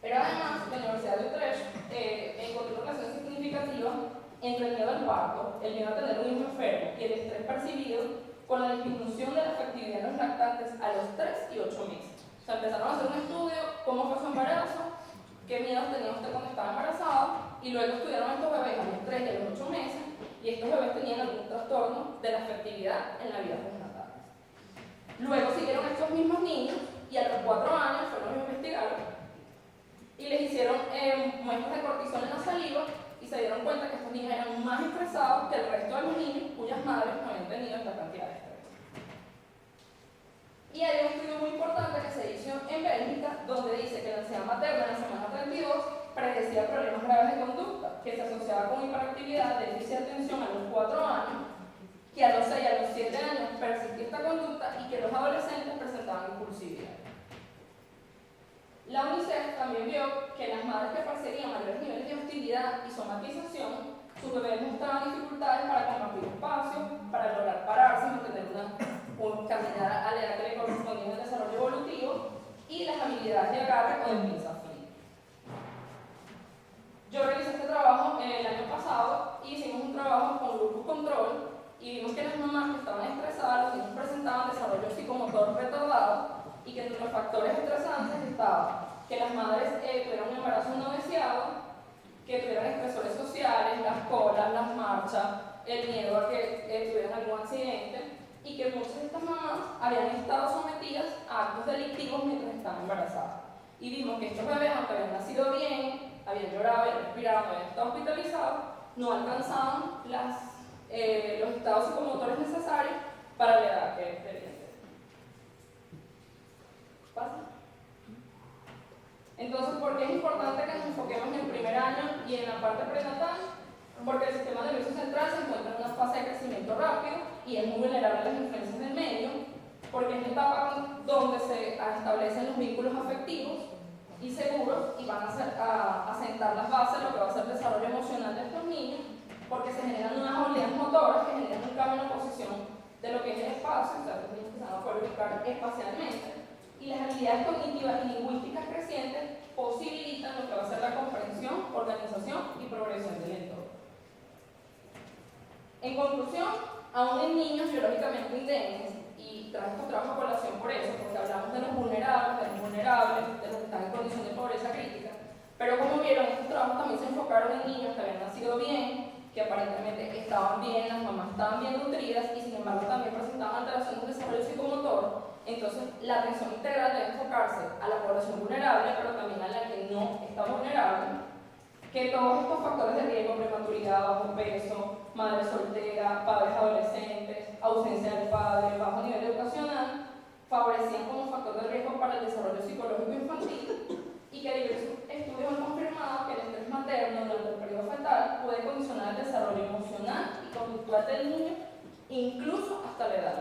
Pero además, la Universidad de Utrecht encontró una relación significativa entre el miedo al parto, el miedo a tener un hijo enfermo y el estrés percibido con la disminución de la efectividad de los lactantes a los 3 y 8 meses. O sea, empezaron a hacer un estudio, cómo fue su embarazo, qué miedos tenía usted cuando estaba embarazada, y luego estudiaron a estos bebés a los 3 y a los 8 meses, y estos bebés tenían algún trastorno de la efectividad en la vida postnatal. Luego siguieron a estos mismos niños, y a los 4 años fueron a investigar y les hicieron muestras de cortisol en la saliva y se dieron cuenta que estos niños eran más estresados que el resto de los niños cuyas madres no habían tenido esta cantidad de estrés. Y hay un estudio muy importante que se hizo en Bélgica donde dice que la ansiedad materna en la semana 32 predecía problemas graves de conducta que se asociaba con hiperactividad, déficit de atención a los 4 años, que a los 6 y a los 7 años persistía esta conducta y que los adolescentes presentaban impulsividad. La UNICEF también vio que las madres que perseguían mayores niveles de hostilidad y somatización, sus bebés mostraban dificultades para compartir espacio, para lograr pararse, mantener una caminada a la edad que le correspondía en el desarrollo evolutivo y las habilidades de agarre o de pinza fina. Yo realicé este trabajo el año pasado y hicimos un trabajo con grupo control y vimos que las mamás que estaban estresadas, los niños presentaban desarrollo psicomotor retardado y que entre los factores estresantes estaba que las madres tuvieran un embarazo no deseado, que tuvieran estresores sociales, las colas, las marchas, el miedo a que tuvieran algún accidente y que muchas de estas mamás habían estado sometidas a actos delictivos mientras estaban embarazadas. Y vimos que estos bebés, aunque habían nacido bien, habían llorado, habían respirado, habían estado hospitalizados, no alcanzaban los estados psicomotores necesarios para la edad que debían ser. ¿Pasa? Entonces, ¿por qué es importante que nos enfoquemos en el primer año y en la parte prenatal? Porque el sistema nervioso central se encuentra en una fase de crecimiento rápido y es muy vulnerable a las influencias del medio, porque es la etapa donde se establecen los vínculos afectivos y seguros y van a sentar las bases de lo que va a ser el desarrollo emocional de estos niños, porque se generan unas habilidades motoras que generan un cambio en la posición de lo que es el espacio, o sea, los niños que se van a poder ubicar espacialmente. Y las habilidades cognitivas y lingüísticas crecientes posibilitan lo que va a ser la comprensión, organización y progresión del entorno. En conclusión, aún en niños biológicamente indemnes, y traje estos trabajos a colación por eso, porque hablamos de los vulnerables, de los que están en condición de pobreza crítica, pero como vieron, estos trabajos también se enfocaron en niños que habían nacido bien, que aparentemente estaban bien, las mamás estaban bien nutridas y sin embargo también presentaban alteraciones de desarrollo psicomotor. Entonces, la atención integral debe enfocarse a la población vulnerable, pero también a la que no está vulnerable, que todos estos factores de riesgo, prematuridad, bajo peso, madre soltera, padres adolescentes, ausencia del padre, bajo nivel educacional, favorecían como factor de riesgo para el desarrollo psicológico infantil y que diversos estudios han confirmado que el estrés materno durante el periodo fetal puede condicionar el desarrollo emocional y conductual del niño, incluso hasta la edad.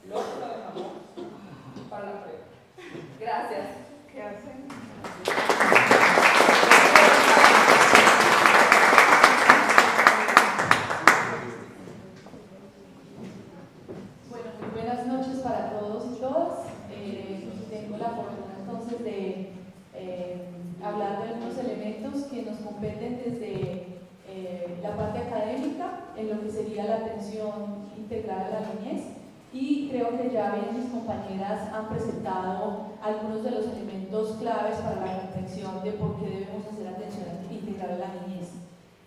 Luego lo dejamos para la prueba. Gracias. ¿Qué hacen? Bueno, muy buenas noches para todos y todas. Tengo la fortuna entonces de hablar de algunos elementos que nos competen desde la parte académica, en lo que sería la atención integral a la niñez. Y creo que ya bien mis compañeras han presentado algunos de los elementos claves para la comprensión de por qué debemos hacer atención integral a la niñez.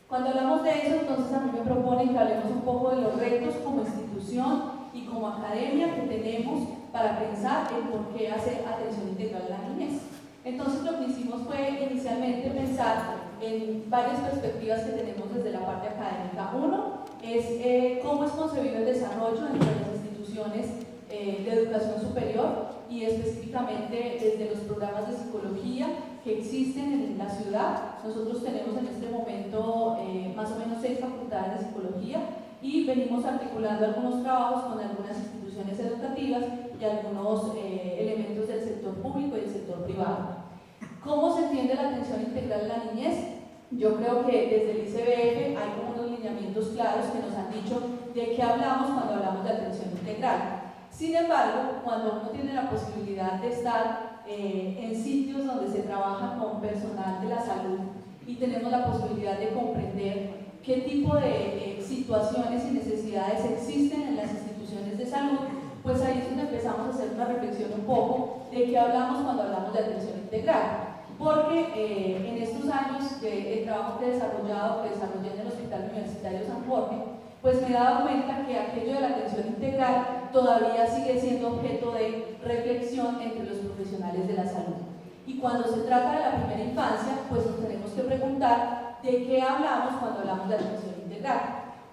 Cuando hablamos de eso, entonces a mí me proponen que hablemos un poco de los retos como institución y como academia que tenemos para pensar en por qué hacer atención integral a la niñez. Entonces lo que hicimos fue inicialmente pensar en varias perspectivas que tenemos desde la parte académica. Uno es cómo es concebido el desarrollo entre las instituciones de educación superior y específicamente desde los programas de psicología que existen en la ciudad. Nosotros tenemos en este momento más o menos 6 facultades de psicología y venimos articulando algunos trabajos con algunas instituciones educativas y algunos elementos del sector público y del sector privado. ¿Cómo se entiende la atención integral a la niñez? Yo creo que desde el ICBF hay como unos lineamientos claros que nos han dicho de qué hablamos cuando hablamos de atención integral. Sin embargo, cuando uno tiene la posibilidad de estar en sitios donde se trabaja con personal de la salud y tenemos la posibilidad de comprender qué tipo de situaciones y necesidades existen en las instituciones de salud, pues ahí es donde empezamos a hacer una reflexión un poco de qué hablamos cuando hablamos de atención integral. Porque en estos años de trabajo que desarrollé en el Hospital Universitario San Jorge, pues me he dado cuenta que aquello de la atención integral todavía sigue siendo objeto de reflexión entre los profesionales de la salud. Y cuando se trata de la primera infancia, pues nos tenemos que preguntar de qué hablamos cuando hablamos de atención integral.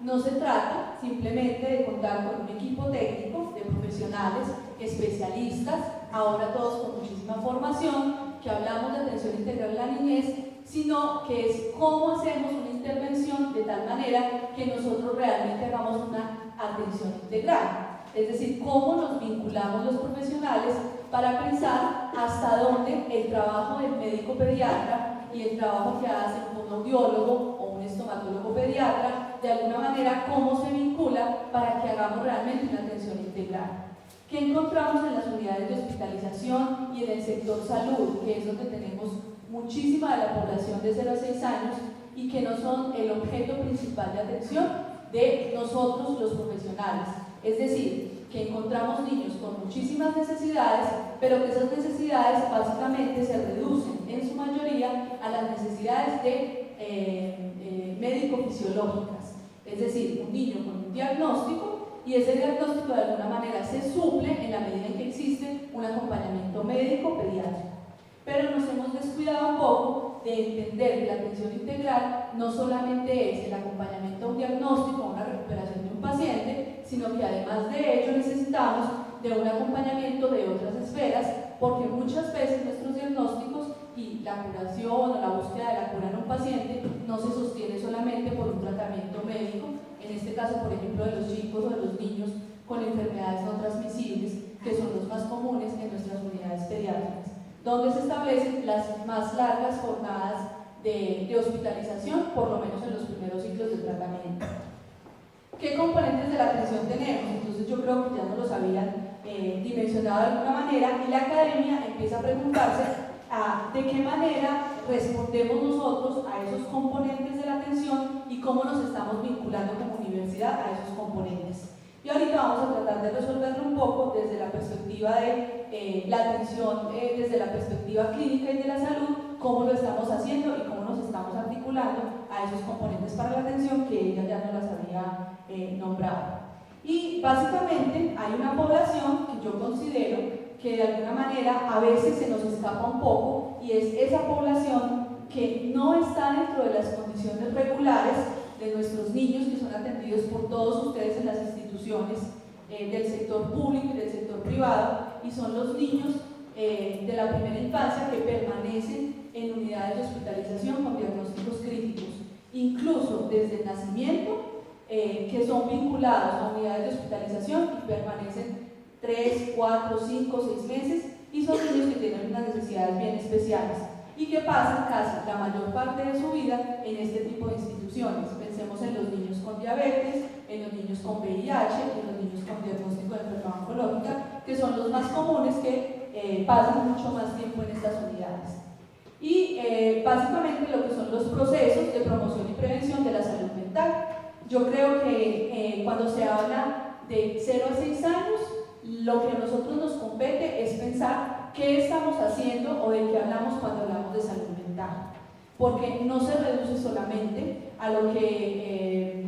No se trata simplemente de contar con un equipo técnico de profesionales, especialistas, ahora todos con muchísima formación, que hablamos de atención integral en la niñez, sino que es cómo hacemos una intervención de tal manera que nosotros realmente hagamos una atención integral. Es decir, cómo nos vinculamos los profesionales para pensar hasta dónde el trabajo del médico pediatra y el trabajo que hace un audiólogo o un estomatólogo pediatra, de alguna manera, cómo se vincula para que hagamos realmente una atención integral. ¿Qué encontramos en las unidades de hospitalización y en el sector salud, que es donde tenemos muchísima de la población de 0 a 6 años y que no son el objeto principal de atención de nosotros los profesionales? Es decir, que encontramos niños con muchísimas necesidades, pero que esas necesidades básicamente se reducen en su mayoría a las necesidades de médico-fisiológicas. Es decir, un niño con un diagnóstico y ese diagnóstico de alguna manera se suple en la medida en que existe un acompañamiento médico-pediátrico. Pero nos hemos descuidado un poco de entender que la atención integral no solamente es el acompañamiento a un diagnóstico, a una recuperación de un paciente, sino que además de ello necesitamos de un acompañamiento de otras esferas, porque muchas veces nuestros diagnósticos y la curación o la búsqueda de la cura en un paciente no se sostiene solamente por un tratamiento médico, en este caso, por ejemplo, de los chicos o de los niños con enfermedades no transmisibles, que son los más comunes en nuestras unidades pediátricas, donde se establecen las más largas jornadas de hospitalización, por lo menos en los primeros ciclos de tratamiento. ¿Qué componentes de la atención tenemos? Entonces yo creo que ya nos los habían dimensionado de alguna manera y la academia empieza a preguntarse de qué manera respondemos nosotros a esos componentes de la atención y cómo nos estamos vinculando como universidad a esos componentes. Y ahorita vamos a tratar de resolverlo un poco desde la perspectiva de la atención, desde la perspectiva clínica y de la salud, cómo lo estamos haciendo y cómo nos estamos articulando a esos componentes para la atención que ella ya nos las había nombrado. Y básicamente hay una población que yo considero que de alguna manera a veces se nos escapa un poco y es esa población que no está dentro de las condiciones regulares de nuestros niños que son atendidos por todos ustedes en las instituciones del sector público y del sector privado, y son los niños de la primera infancia que permanecen en unidades de hospitalización con diagnósticos críticos, incluso desde el nacimiento, que son vinculados a unidades de hospitalización y permanecen 3, 4, 5, 6 meses, y son niños que tienen unas necesidades bien especiales y que pasan casi la mayor parte de su vida en este tipo de instituciones. Pensemos en los niños con diabetes, en los niños con VIH, en los niños con diagnóstico de enfermedad oncológica, que son los más comunes que pasan mucho más tiempo en estas unidades. Y básicamente lo que son los procesos de promoción y prevención de la salud mental. Yo creo que cuando se habla de 0 a 6 años, lo que a nosotros nos compete es pensar qué estamos haciendo o de qué hablamos cuando hablamos de salud mental, porque no se reduce solamente a lo que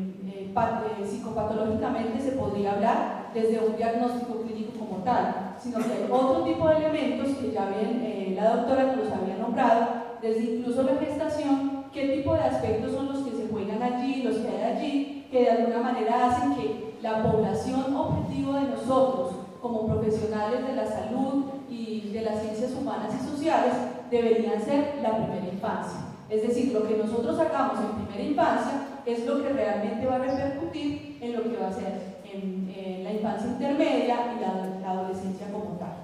psicopatológicamente se podría hablar desde un diagnóstico clínico como tal, sino que hay otro tipo de elementos que ya bien la doctora nos los había nombrado, desde incluso la gestación, qué tipo de aspectos son los que se juegan allí, los que hay allí, que de alguna manera hacen que la población objetivo de nosotros como profesionales de la salud y de las ciencias humanas y sociales deberían ser la primera infancia. Es decir, lo que nosotros hagamos en primera infancia es lo que realmente va a repercutir en lo que va a ser en la infancia intermedia y la adolescencia como tal.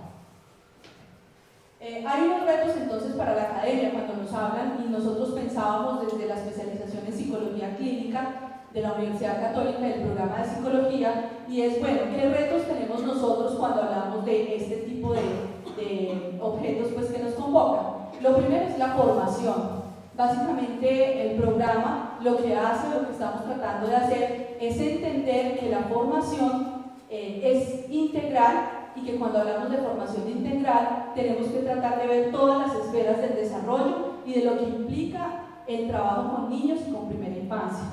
Hay unos retos entonces para la academia cuando nos hablan, y nosotros pensábamos desde la especialización en psicología clínica de la Universidad Católica del programa de psicología, y es, bueno, ¿qué retos tenemos nosotros cuando hablamos de este tipo de objetos pues, que nos convocan? Lo primero es la formación. Básicamente el programa lo que hace, lo que estamos tratando de hacer es entender que la formación es integral, y que cuando hablamos de formación integral tenemos que tratar de ver todas las esferas del desarrollo y de lo que implica el trabajo con niños y con primera infancia.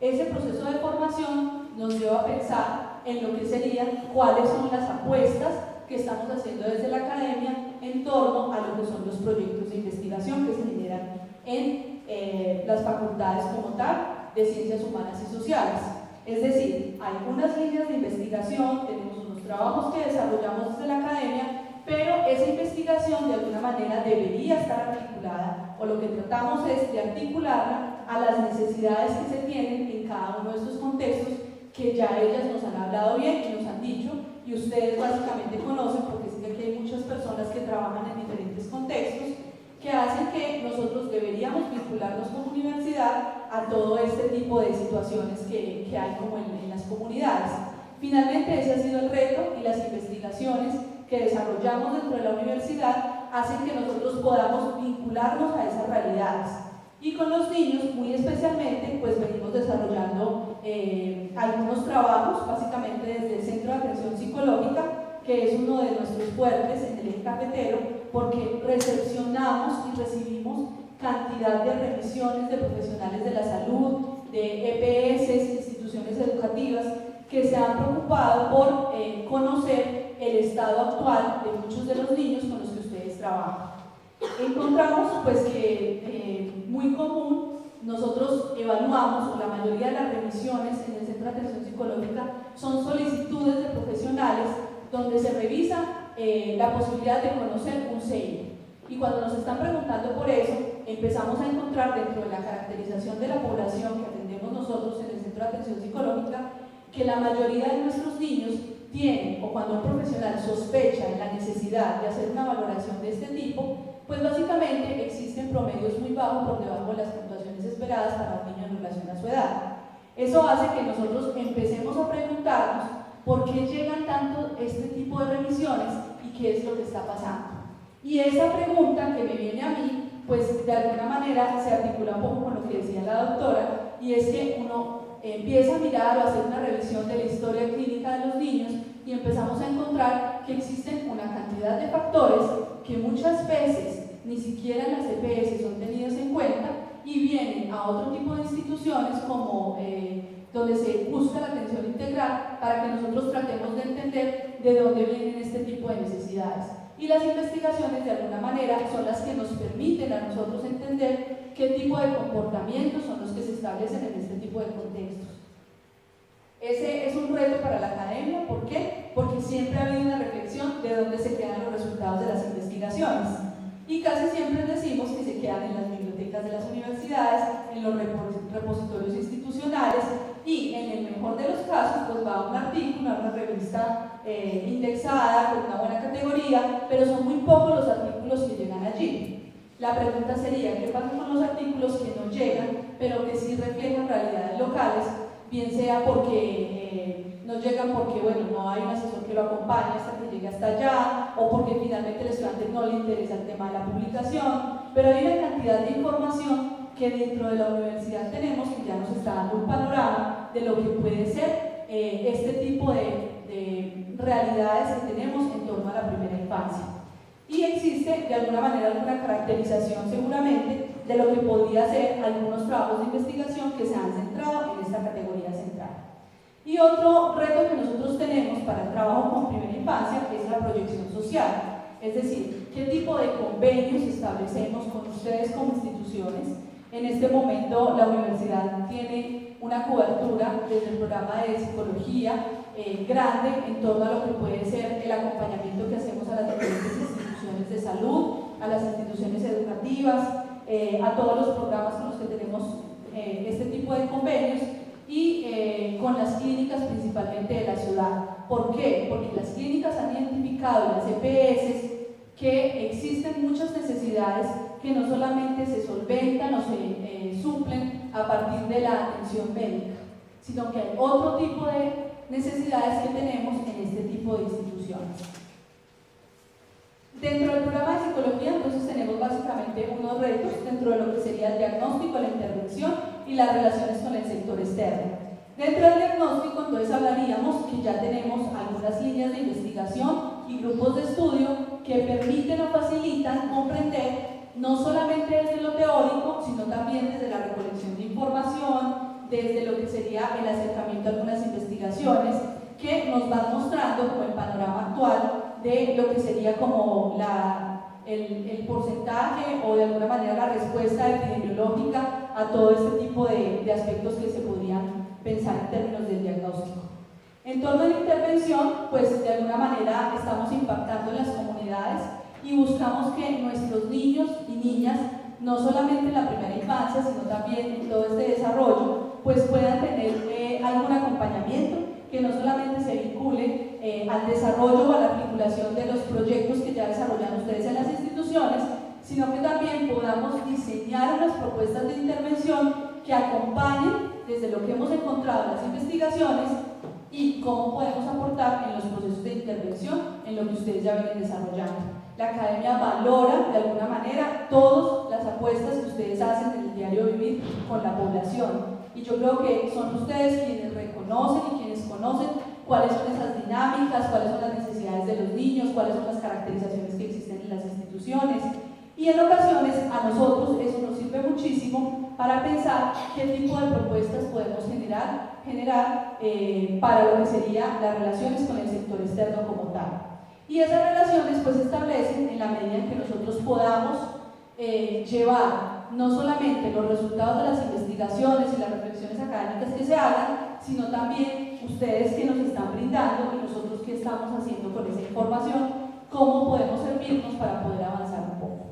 Ese proceso de formación nos lleva a pensar en lo que serían cuáles son las apuestas que estamos haciendo desde la academia en torno a lo que son los proyectos de investigación que se generan en las facultades como tal de ciencias humanas y sociales. Es decir, hay unas líneas de investigación, tenemos unos trabajos que desarrollamos desde la academia, pero esa investigación de alguna manera debería estar articulada, o lo que tratamos es de articularla a las necesidades que se tienen en cada uno de estos contextos que ya ellas nos han hablado bien y nos han dicho, y ustedes básicamente conocen, porque sé que hay muchas personas que trabajan en diferentes contextos, que hacen que nosotros deberíamos vincularnos como universidad a todo este tipo de situaciones que hay como en las comunidades. Finalmente ese ha sido el reto, y las investigaciones que desarrollamos dentro de la universidad hacen que nosotros podamos vincularnos a esas realidades. Y con los niños, muy especialmente, pues venimos desarrollando algunos trabajos, básicamente desde el Centro de Atención Psicológica, que es uno de nuestros fuertes en el eje cafetero, porque recepcionamos y recibimos cantidad de revisiones de profesionales de la salud, de EPS, instituciones educativas, que se han preocupado por conocer el estado actual de muchos de los niños con los que ustedes trabajan. Encontramos pues que muy común, nosotros evaluamos, o la mayoría de las revisiones en el Centro de Atención Psicológica son solicitudes de profesionales donde se revisa la posibilidad de conocer un CI. Y cuando nos están preguntando por eso, empezamos a encontrar dentro de la caracterización de la población que atendemos nosotros en el Centro de Atención Psicológica, que la mayoría de nuestros niños tienen, o cuando un profesional sospecha en la necesidad de hacer una valoración de este tipo, pues básicamente existen promedios muy bajos por debajo de las puntuaciones esperadas para un niño en relación a su edad. Eso hace que nosotros empecemos a preguntarnos por qué llegan tanto este tipo de revisiones y qué es lo que está pasando. Y esa pregunta que me viene a mí, pues de alguna manera se articula un poco con lo que decía la doctora, y es que uno empieza a mirar o a hacer una revisión de la historia clínica de los niños y empezamos a encontrar que existen una cantidad de factores que muchas veces ni siquiera en las EPS son tenidos en cuenta y vienen a otro tipo de instituciones como donde se busca la atención integral para que nosotros tratemos de entender de dónde vienen este tipo de necesidades. Y las investigaciones de alguna manera son las que nos permiten a nosotros entender qué tipo de comportamientos son los que se establecen en este tipo de contextos. Ese es un reto para la academia, ¿por qué? Porque siempre ha habido una reflexión de dónde se quedan los resultados de las investigaciones. Y casi siempre decimos que se quedan en las bibliotecas de las universidades, en los repositorios institucionales, y en el mejor de los casos pues va a un artículo, a una revista indexada con una buena categoría, pero son muy pocos los artículos que llegan allí. La pregunta sería, ¿qué pasa con los artículos que no llegan, pero que sí reflejan realidades locales? Bien sea porque no llegan porque bueno, no hay un asesor que lo acompañe hasta que llegue hasta allá, o porque finalmente al estudiante no le interesa el tema de la publicación, pero hay una cantidad de información que dentro de la universidad tenemos que ya nos está dando un panorama de lo que puede ser este tipo de realidades que tenemos en torno a la primera infancia. Y existe de alguna manera alguna caracterización seguramente de lo que podría ser algunos trabajos de investigación que se han centrado en esta categoría central. Y otro reto que nosotros tenemos para el trabajo con primera infancia es la proyección social, es decir, qué tipo de convenios establecemos con ustedes como instituciones. En este momento la universidad tiene una cobertura desde el programa de psicología grande en torno a lo que puede ser el acompañamiento que hacemos a las diferentes instituciones de salud, a las instituciones educativas, a todos los programas con los que tenemos este tipo de convenios y con las clínicas principalmente de la ciudad. ¿Por qué? Porque las clínicas han identificado en las EPS que existen muchas necesidades que no solamente se solventan o se suplen a partir de la atención médica, sino que hay otro tipo de necesidades que tenemos en este tipo de instituciones. Dentro del programa de psicología, entonces, tenemos básicamente unos retos dentro de lo que sería el diagnóstico, la intervención y las relaciones con el sector externo. Dentro del diagnóstico, entonces, hablaríamos que ya tenemos algunas líneas de investigación y grupos de estudio que permiten o facilitan comprender no solamente desde lo teórico, sino también desde la recolección de información, desde lo que sería el acercamiento a algunas investigaciones que nos van mostrando como el panorama actual de lo que sería como el porcentaje o de alguna manera la respuesta epidemiológica a todo este tipo de aspectos que se podrían pensar en términos del diagnóstico. En torno a la intervención, pues de alguna manera estamos impactando en las comunidades y buscamos que nuestros niños y niñas, no solamente en la primera infancia, sino también en todo este desarrollo, pues puedan tener algún acompañamiento que no solamente se vincule al desarrollo o a la articulación de los proyectos que ya desarrollan ustedes en las instituciones, sino que también podamos diseñar unas propuestas de intervención que acompañen desde lo que hemos encontrado en las investigaciones y cómo podemos aportar en los procesos de intervención en lo que ustedes ya vienen desarrollando. La academia valora de alguna manera todas las apuestas que ustedes hacen en el diario vivir con la población. Y yo creo que son ustedes quienes reconocen y quienes conocen cuáles son esas dinámicas, cuáles son las necesidades de los niños, cuáles son las caracterizaciones que existen en las instituciones. Y en ocasiones a nosotros eso nos sirve muchísimo para pensar qué tipo de propuestas podemos generar para lo que serían las relaciones con el sector externo como tal. Y esas relaciones pues se establecen en la medida en que nosotros podamos llevar no solamente los resultados de las investigaciones y las reflexiones académicas que se hagan, sino también ustedes que nos están brindando y nosotros que estamos haciendo con esa información, cómo podemos servirnos para poder avanzar un poco.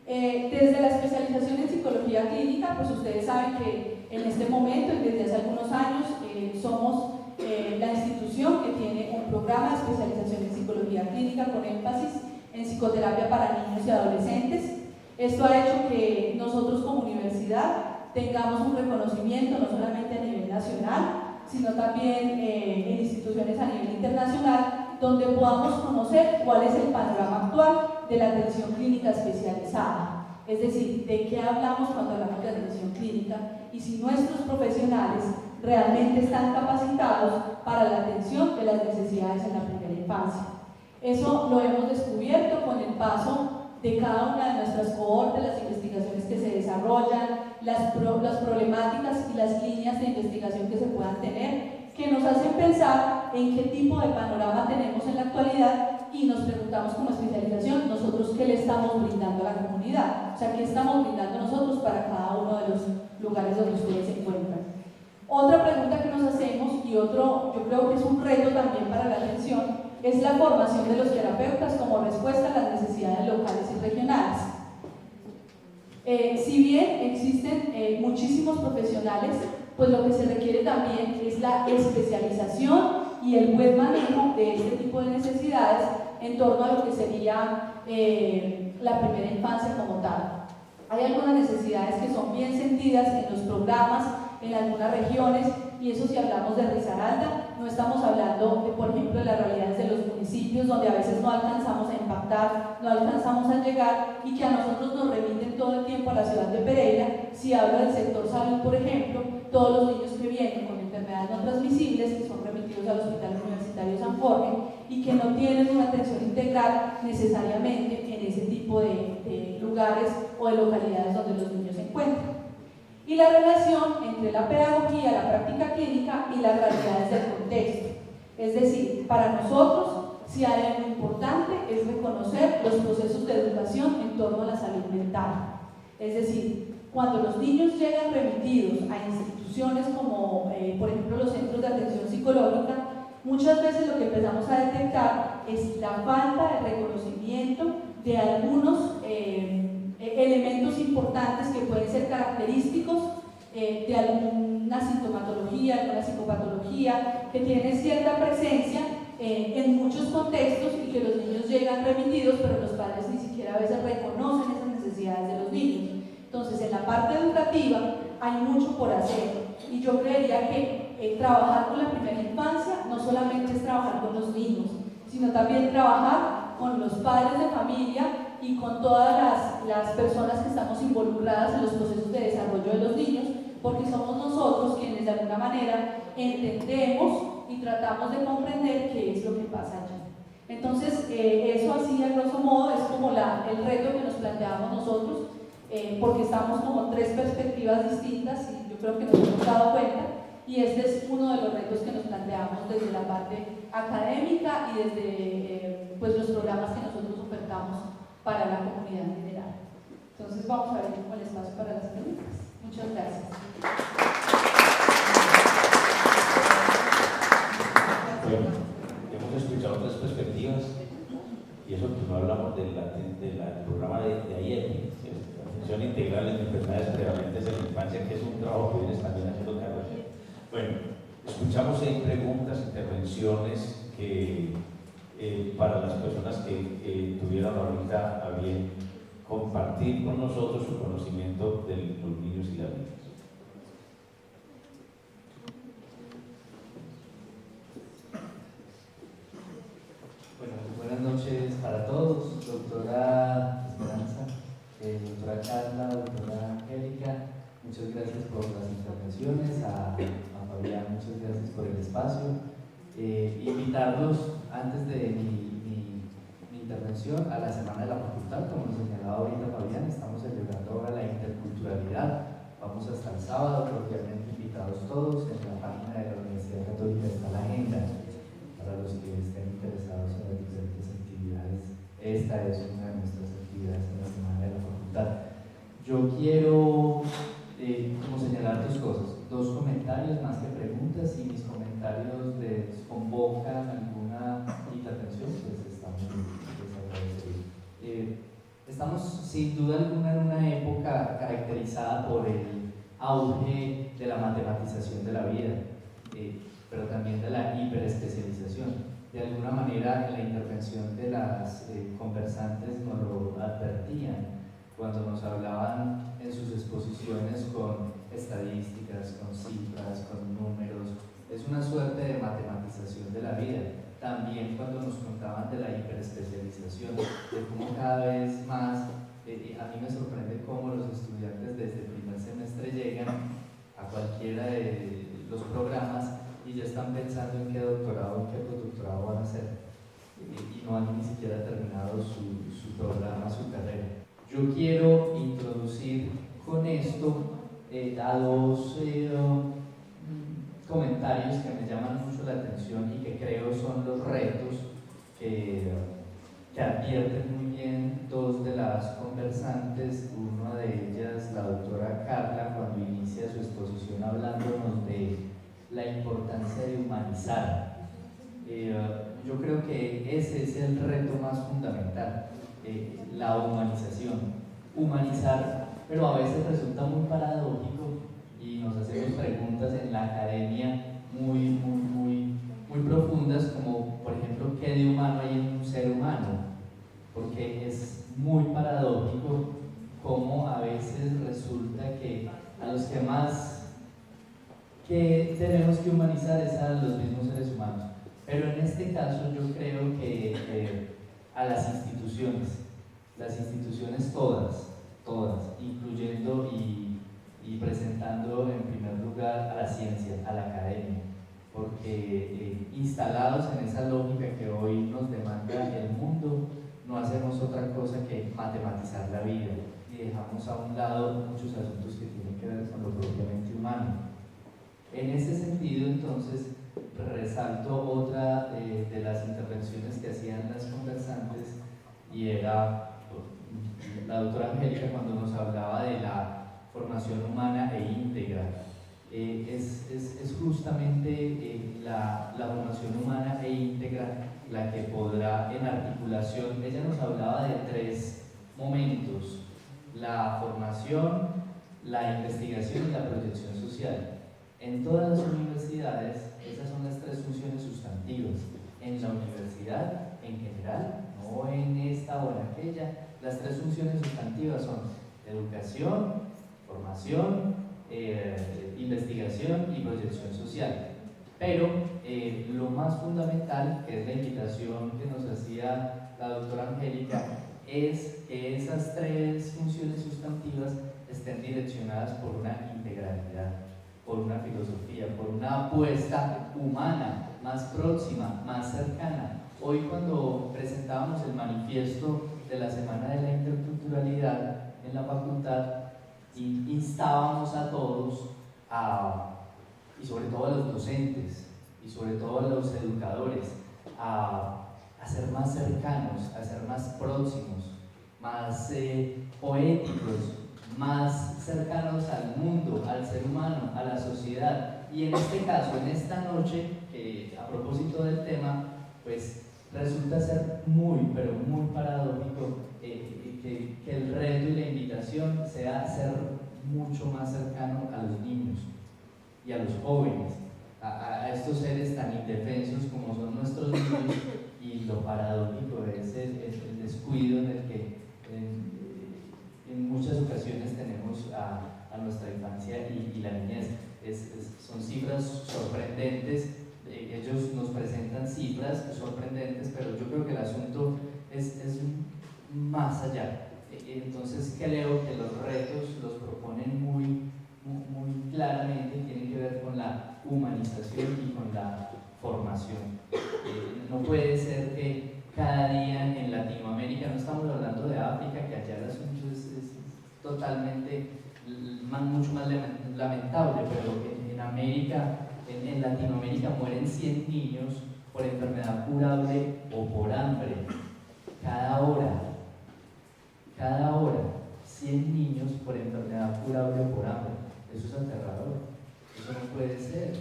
Desde la especialización en psicología clínica, pues ustedes saben que en este momento y desde hace algunos años somos la institución que tiene un programa de especialización en psicología clínica con énfasis en psicoterapia para niños y adolescentes. Esto ha hecho que nosotros como universidad tengamos un reconocimiento no solamente a nivel nacional, sino también en instituciones a nivel internacional, donde podamos conocer cuál es el panorama actual de la atención clínica especializada. Es decir, de qué hablamos cuando hablamos de atención clínica y si nuestros profesionales realmente están capacitados para la atención de las necesidades en la primera infancia. Eso lo hemos descubierto con el paso de cada una de nuestras cohortes, las investigaciones que se desarrollan, las problemáticas y las líneas de investigación que se puedan tener, que nos hacen pensar en qué tipo de panorama tenemos en la actualidad y nos preguntamos como especialización, nosotros qué le estamos brindando a la comunidad, o sea, qué estamos brindando nosotros para cada uno de los lugares donde ustedes se encuentran. Otra pregunta que nos hacemos y otro, yo creo que es un reto también para la atención, es la formación de los terapeutas como respuesta a las necesidades locales y regionales. Si bien existen muchísimos profesionales, pues lo que se requiere también es la especialización y el buen manejo de este tipo de necesidades en torno a lo que sería la primera infancia como tal. Hay algunas necesidades que son bien sentidas en los programas, en algunas regiones, y eso si hablamos de Risaralda, no estamos hablando, por ejemplo, de las realidades de los municipios, donde a veces no alcanzamos a impactar, no alcanzamos a llegar, y que a nosotros nos remiten todo el tiempo a la ciudad de Pereira. Si hablo del sector salud, por ejemplo, todos los niños que vienen con enfermedades no transmisibles, que son remitidos al Hospital Universitario San Jorge, y que no tienen una atención integral necesariamente en ese tipo de lugares o de localidades donde los niños se encuentran. Y la relación entre la pedagogía, la práctica clínica y las realidades del contexto. Es decir, para nosotros, si hay algo importante, es reconocer los procesos de educación en torno a la salud mental. Es decir, cuando los niños llegan remitidos a instituciones como, por ejemplo, los centros de atención psicológica, muchas veces lo que empezamos a detectar es la falta de reconocimiento de algunos elementos importantes que pueden ser característicos de alguna sintomatología, alguna psicopatología, que tiene cierta presencia en muchos contextos y que los niños llegan remitidos, pero los padres ni siquiera a veces reconocen esas necesidades de los niños. Entonces, en la parte educativa hay mucho por hacer y yo creería que trabajar con la primera infancia no solamente es trabajar con los niños, sino también trabajar con los padres de familia y con todas las personas que estamos involucradas en los procesos de desarrollo de los niños, porque somos nosotros quienes de alguna manera entendemos y tratamos de comprender qué es lo que pasa allí. Entonces, eso así a grosso modo es como el reto que nos planteamos nosotros, porque estamos como tres perspectivas distintas y yo creo que nos hemos dado cuenta, y este es uno de los retos que nos planteamos apoyamos desde la parte académica y desde pues, los programas que nosotros ofertamos para la comunidad en general. Entonces vamos a abrir el espacio para las preguntas. Muchas gracias. Bueno, hemos escuchado otras perspectivas y eso que no hablamos del programa de ayer, atención integral en enfermedades prevalentes en la infancia, que es un trabajo que vienes también haciendo cada vez. Bueno, escuchamos ahí preguntas, intervenciones que para las personas que tuvieron ahorita a bien compartir con nosotros su conocimiento de los niños y las niñas. Bueno, buenas noches para todos, doctora Esperanza, doctora Carla, doctora Angélica, muchas gracias por las intervenciones, a Fabián, muchas gracias por el espacio. Invitarlos antes de mi intervención a la Semana de la Facultad, como nos señalaba ahorita Fabián, estamos celebrando ahora la interculturalidad, vamos hasta el sábado, cordialmente invitados todos, en la página de la Universidad Católica está la agenda, para los que estén interesados en las diferentes actividades. Esta es una de nuestras actividades en la Semana de la Facultad. Yo quiero como señalar dos cosas, dos comentarios más que preguntas. Si mis comentarios les convocan alguna intervención, pues estamos agradecidos. Estamos sin duda alguna en una época caracterizada por el auge de la matematización de la vida, pero también de la hiperespecialización. De alguna manera, la intervención de las conversantes nos lo advertían cuando nos hablaban en sus exposiciones con estadísticas, con cifras, con números. Es una suerte de matematización de la vida. También cuando nos contaban de la hiperespecialización, de cómo cada vez más, a mí me sorprende cómo los estudiantes desde el primer semestre llegan a cualquiera de los programas y ya están pensando en qué doctorado, en qué postdoctorado van a hacer, y no han ni siquiera terminado su programa, su carrera. Yo quiero introducir con esto a dos comentarios que me llaman mucho la atención y que creo son los retos que advierten muy bien dos de las conversantes, una de ellas la doctora Carla, cuando inicia su exposición hablándonos de la importancia de humanizar. Yo creo que ese es el reto más fundamental, la humanización. Humanizar, pero a veces resulta muy paradójico y nos hacemos preguntas en la academia muy profundas, como por ejemplo, ¿qué de humano hay en un ser humano? Porque es muy paradójico cómo a veces resulta que a los que más que tenemos que humanizar es a los mismos seres humanos. Pero en este caso yo creo que a las instituciones todas, incluyendo y presentando en primer lugar a la ciencia, a la academia, porque instalados en esa lógica que hoy nos demanda el mundo, no hacemos otra cosa que matematizar la vida y dejamos a un lado muchos asuntos que tienen que ver con lo propiamente humano. En ese sentido, entonces, resalto otra de las intervenciones que hacían las conversantes, y era la doctora Angélica cuando nos hablaba de la formación humana e íntegra. Es justamente la formación humana e íntegra la que podrá, en articulación, ella nos hablaba de tres momentos: la formación, la investigación y la proyección social. En todas las universidades, esas son las tres funciones sustantivas. En la universidad, en general, no en esta o en aquella, las tres funciones sustantivas son educación, formación, investigación y proyección social. Pero lo más fundamental, que es la invitación que nos hacía la doctora Angélica, es que esas tres funciones sustantivas estén direccionadas por una integralidad, por una filosofía, por una apuesta humana, más próxima, más cercana. Hoy, cuando presentábamos el manifiesto de la Semana de la Interculturalidad en la facultad, instábamos a todos, y sobre todo a los docentes y sobre todo a los educadores a ser más cercanos, a ser más próximos, más poéticos, más cercanos al mundo, al ser humano, a la sociedad. Y en este caso, en esta noche, a propósito del tema, pues resulta ser muy, pero muy paradójico que el reto y la invitación sea ser mucho más cercano a los niños y a los jóvenes, a estos seres tan indefensos como son nuestros niños, y lo paradójico es el descuido en el que en muchas ocasiones tenemos a nuestra infancia y la niñez. Son cifras sorprendentes, ellos nos presentan cifras sorprendentes, pero yo creo que el asunto es más allá. Entonces creo que los retos los proponen muy claramente, tienen que ver con la humanización y con la formación. No puede ser que cada día en Latinoamérica, no estamos hablando de África, que allá el asunto es totalmente mucho más lamentable, pero en América, en Latinoamérica mueren 100 niños por enfermedad curable o por hambre cada hora, 100 niños por enfermedad curable o por hambre. Eso es aterrador, eso no puede ser.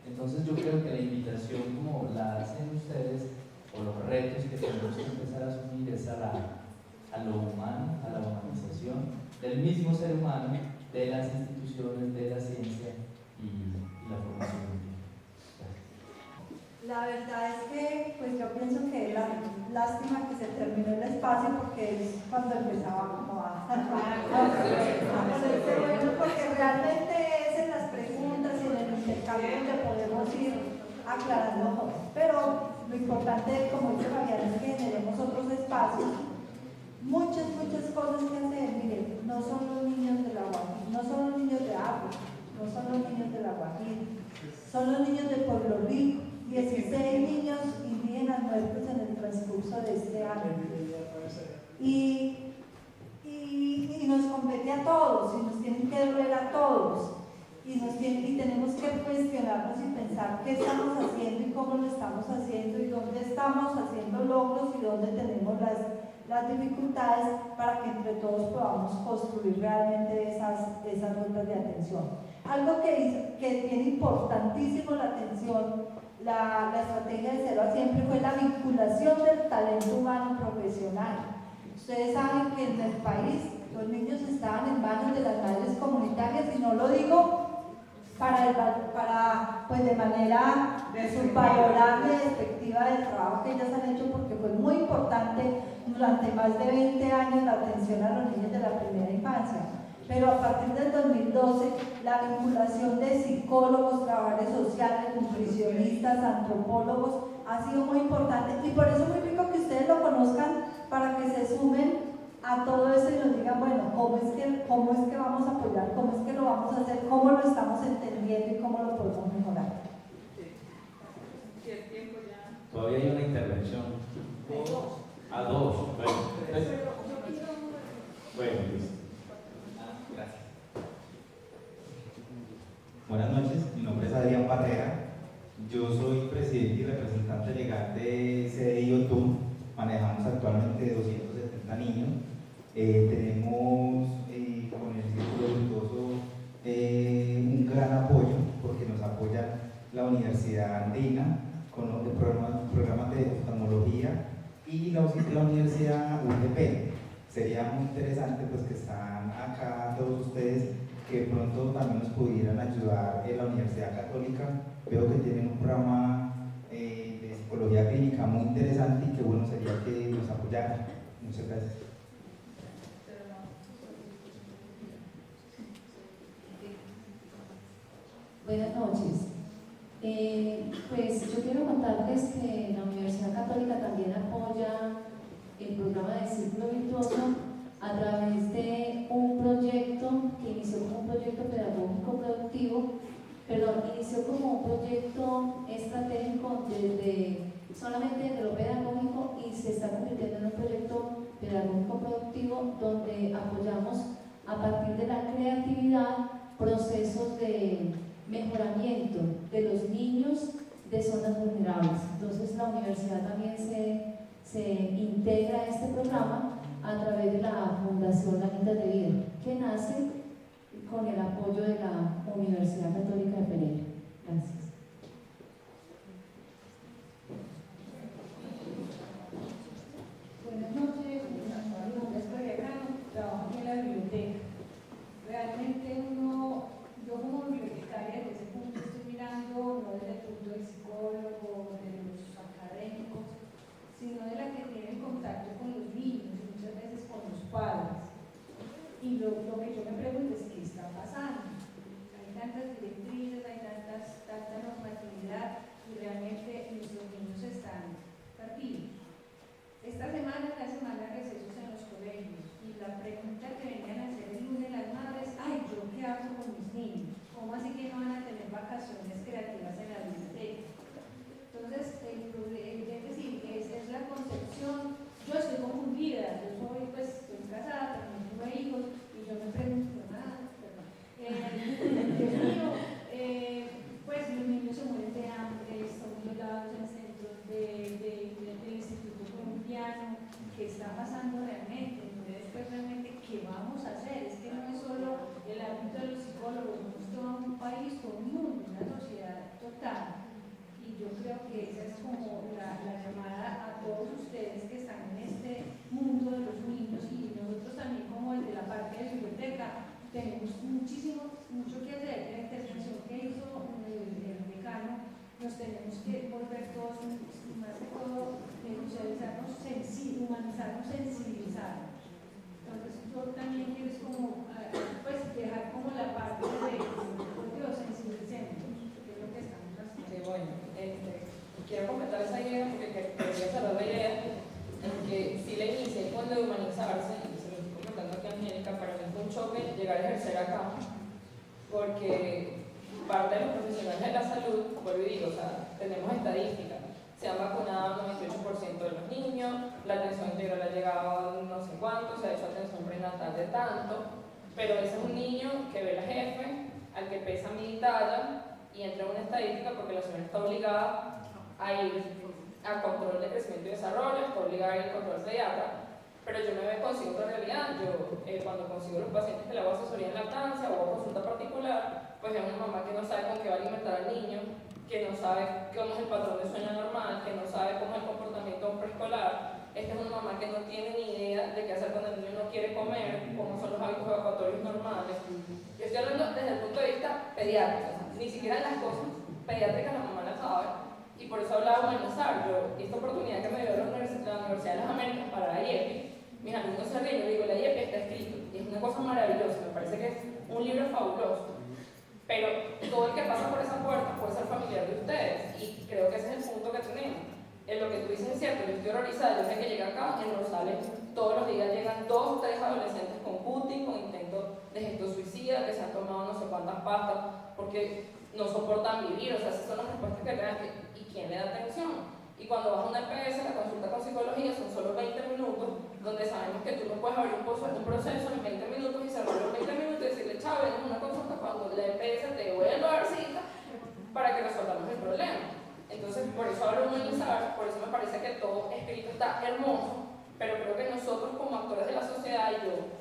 Entonces yo creo que la invitación, como la hacen ustedes, o los retos que tenemos que empezar a asumir, es a lo humano, a la humanización del mismo ser humano, de las instituciones, de la ciencia y la formación. La verdad es que pues yo pienso que la lástima que se terminó el espacio, porque es cuando empezaba como a ponerse bueno, porque realmente es en las preguntas y en el intercambio donde podemos ir aclarando cosas. Pero lo importante, como dice Fabián, es que generemos otros espacios, muchas cosas que hacer. Miren, no son los niños de la Guajira, no son los niños de África, no son los niños de la Guajira, son los niños de Pueblo Rico. 16 niños indígenas muertos en el transcurso de este año. Y nos compete a todos, y nos tienen que doler a todos, y tenemos que cuestionarnos y pensar qué estamos haciendo y cómo lo estamos haciendo, y dónde estamos haciendo logros y dónde tenemos las dificultades, para que entre todos podamos construir realmente esas rutas de atención. Algo que tiene importantísimo la atención, la estrategia de 0 a siempre, fue la vinculación del talento humano profesional. Ustedes saben que en el país los niños estaban en manos de las madres comunitarias, y no lo digo para pues de manera subvalorable, despectiva del trabajo que ellas han hecho, porque fue muy importante durante más de 20 años la atención a los niños de la primera infancia. Pero a partir del 2012, la vinculación de psicólogos, trabajadores sociales, nutricionistas, antropólogos, ha sido muy importante, y por eso es muy rico que ustedes lo conozcan, para que se sumen a todo eso y nos digan, bueno, cómo es que vamos a apoyar, cómo es que lo vamos a hacer, cómo lo estamos entendiendo y cómo lo podemos mejorar. Sí, el tiempo ya. Todavía hay una intervención. A dos. Bueno, listo. Gracias. Buenas noches, mi nombre es Adrián Barrera. Yo soy presidente y representante legal de CDI OTUM. Manejamos actualmente 270 niños. Tenemos con el Círculo Virtuoso un gran apoyo, porque nos apoya la Universidad Andina con los programas de oftalmología y la Universidad UTP. Sería muy interesante pues que están acá todos ustedes, que pronto también nos pudieran ayudar en la Universidad Católica. Veo que tienen un programa de psicología clínica muy interesante, y que bueno sería que nos apoyaran. Muchas gracias. Buenas noches. Pues yo quiero contarles que la Universidad Católica también apoya el programa de Círculo Virtuoso a través de un proyecto que inició como un proyecto pedagógico productivo, inició como un proyecto estratégico solamente desde lo pedagógico, y se está convirtiendo en un proyecto pedagógico productivo donde apoyamos a partir de la creatividad procesos de mejoramiento de los niños de zonas vulnerables. Entonces la universidad también se integra a este programa a través de la Fundación Anitas de Vida, que nace con el apoyo de la Universidad Católica de Pereira. Gracias. Buenas noches, mi nombre es María Cano, trabajo aquí en la biblioteca. Realmente yo como bibliotecaria desde ese punto estoy mirando, no desde el punto del psicólogo, de los académicos, sino de la que tiene contacto con los niños y muchas veces con los padres. Y lo que yo me pregunto es qué está pasando. Hay tantas directrices, hay tanta normatividad y realmente nuestros niños están perdidos. Esta semana es la semana de recesos en los colegios y la pregunta que venían a hacer el lunes las madres, ay, ¿yo qué hago con mis niños? ¿Cómo así que no van a tener vacaciones creativas en la biblioteca? Entonces, es decir, esa es la concepción. Yo estoy confundida, estoy casada, también tengo hijos y yo me pregunto, Dios mío, pues los niños se mueren de hambre, son violados en centros del Instituto Colombiano. ¿Qué está pasando realmente? Entonces, pues realmente, ¿qué vamos a hacer? Es que no es solo el ámbito de los psicólogos, somos todo un país, todo un mundo, una sociedad total. Y yo creo que esa es como la llamada a todos ustedes que están en este mundo de los niños y nosotros también como el de la parte de biblioteca tenemos mucho que hacer. La intervención que hizo el decano, nos tenemos que volver todos, más que todo, socializarnos, humanizarnos, sensibilizarnos. Entonces tú también quieres como, pues dejar como la parte de, Dios, sensibilicemos, que es lo que estamos haciendo. Sí, bueno, quiero completar esa idea porque quería cerrar la idea en que si la inicié con lo de humanizarse, y se lo estoy comentando aquí a Angélica, para mí fue un choque llegar a ejercer acá, porque parte de los profesionales de la salud, vuelvo y digo, o sea, tenemos estadísticas, se han vacunado el 98% de los niños, la atención integral ha llegado a no sé cuánto, se ha hecho atención prenatal de tanto, pero ese es un niño que ve la jefe, al que pesa mi talla, y entra en una estadística porque la señora está obligada a ir a control de crecimiento y desarrollo, está obligada a ir al control pediatra, pero yo me consigo otra realidad. Yo cuando consigo los pacientes que le hago asesoría en lactancia o hago consulta particular, pues es una mamá que no sabe con qué va a alimentar al niño, que no sabe cómo es el patrón de sueño normal, que no sabe cómo es el comportamiento preescolar. Esta es una mamá que no tiene ni idea de qué hacer cuando el niño no quiere comer, cómo son los hábitos evacuatorios normales. Yo estoy hablando desde el punto de vista pediátrico, o sea, ni siquiera las cosas pediátricas la mamá las sabe, y por eso hablaba de humanizar. Yo, esta oportunidad que me dio la Universidad de las Américas para la IEPI, mis alumnos se ríen, yo digo, la IEPI está escrito, y es una cosa maravillosa, me parece que es un libro fabuloso, pero todo el que pasa por esa puerta puede ser familiar de ustedes, y creo que ese es el punto que tenemos. En lo que tú dices es cierto, yo estoy horrorizada. Desde que llegué acá, en Rosales, todos los días llegan 2 o 3 adolescentes con cutting, con intentos de gesto suicida, que se han tomado no sé cuántas pastas, porque no soportan vivir. O sea, esas son las respuestas que te dan. ¿Y quién le da atención? Y cuando vas a una EPS, la consulta con psicología son solo 20 minutos, donde sabemos que tú no puedes abrir un proceso en 20 minutos y cerrarlo en 20 minutos y decirle, chao, ven una consulta cuando la EPS te vuelva a dar cita para que resolvamos el problema. Entonces, por eso hablo de humanizar, por eso me parece que todo escrito está hermoso, pero creo que nosotros como actores de la sociedad, y yo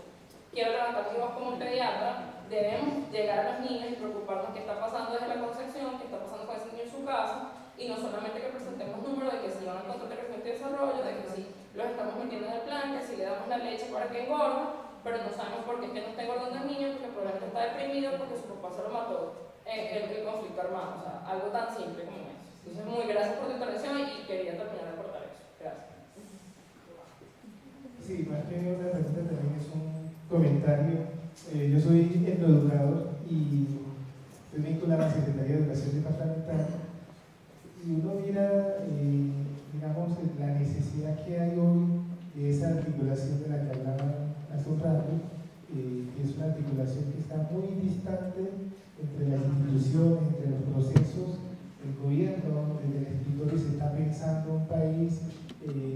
quiero levantar mi voz como pediatra, debemos llegar a los niños y preocuparnos qué está pasando desde la concepción, qué está pasando con ese niño en su casa, y no solamente que presentemos números de que si van a control de crecimiento y desarrollo, de que si los estamos metiendo en el plan, que si le damos la leche para que engorda, pero no sabemos por qué es que no está engordando el niño, porque probablemente está deprimido, porque su papá se lo mató el conflicto armado, o sea, algo tan simple como eso. Entonces, muy gracias por tu intervención y quería terminar de aportar eso. Gracias. Sí, más que una pregunta también es un comentario. Yo soy etnoeducador y estoy vinculado a la Secretaría de Educación Departamental, y uno mira, digamos, la necesidad que hay hoy de esa articulación de la que hablaba hace un rato, que es una articulación que está muy distante entre las instituciones, entre los procesos. El gobierno, desde el escritorio, se está pensando un país,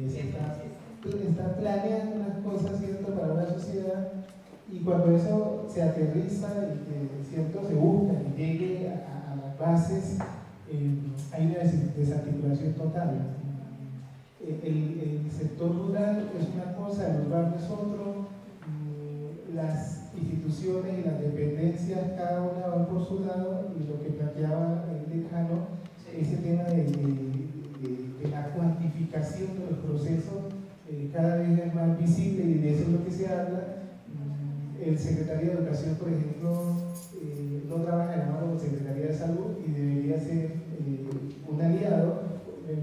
se está planeando unas cosas, ¿cierto?, para una sociedad, y cuando eso se aterriza y que, ¿cierto?, se busca y llegue a las bases, hay una desarticulación total. El sector rural es una cosa, el urbano es otro, las instituciones y las dependencias, cada una van por su lado, y lo que planteaba el decano, ese tema de la cuantificación de los procesos cada vez es más visible, y de eso es lo que se habla. El Secretario de Educación, por ejemplo, no trabaja de la mano con la Secretaría de Salud y debería ser un aliado.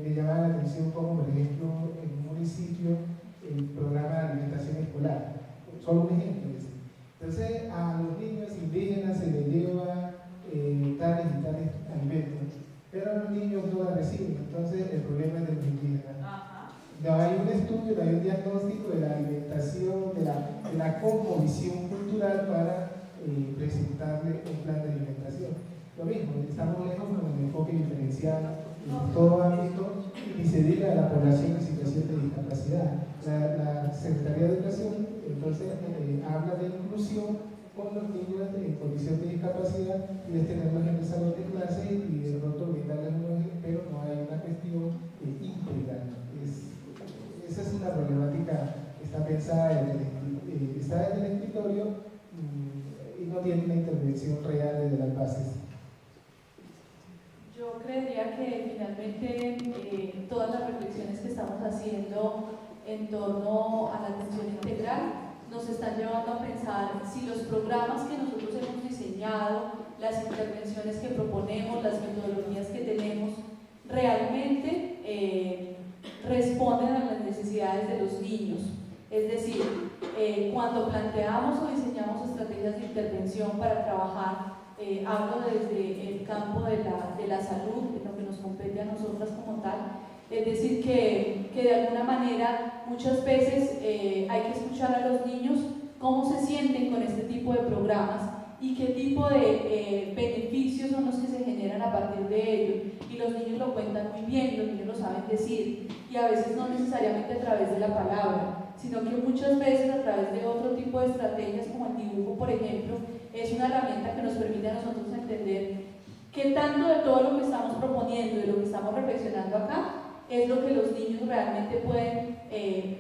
Me llamaba la atención como, por ejemplo, en un municipio el programa de alimentación escolar, solo un ejemplo. Entonces, a los niños indígenas se les lleva tales y tales alimentos, pero a los niños no la reciben. Entonces, el problema es de los indígenas. No hay un estudio, no hay un diagnóstico de la alimentación, de la composición cultural para presentarle un plan de alimentación. Lo mismo, estamos lejos con el enfoque diferencial en todo ámbito, y se diga a la población en situación de discapacidad. La Secretaría de Educación entonces habla de inclusión con los niños en condición de discapacidad, y es tenerlos en el salón de clase y de pronto brindarles unos, pero no hay una cuestión íntegra. Esa es una problemática que está pensada está en el escritorio y no tiene una intervención real desde las bases. Yo creería que finalmente todas las reflexiones que estamos haciendo en torno a la atención integral nos están llevando a pensar si los programas que nosotros hemos diseñado, las intervenciones que proponemos, las metodologías que tenemos, realmente responden a las necesidades de los niños. Es decir, cuando planteamos o diseñamos estrategias de intervención para trabajar, hablo desde el campo de la salud, en lo que nos compete a nosotras como tal, es decir, que de alguna manera muchas veces hay que escuchar a los niños cómo se sienten con este tipo de programas y qué tipo de beneficios son los que se generan a partir de ello. Y los niños lo cuentan muy bien, los niños lo saben decir, y a veces no necesariamente a través de la palabra, sino que muchas veces a través de otro tipo de estrategias como el dibujo, por ejemplo, es una herramienta que nos permite a nosotros entender qué tanto de todo lo que estamos proponiendo y de lo que estamos reflexionando acá es lo que los niños realmente pueden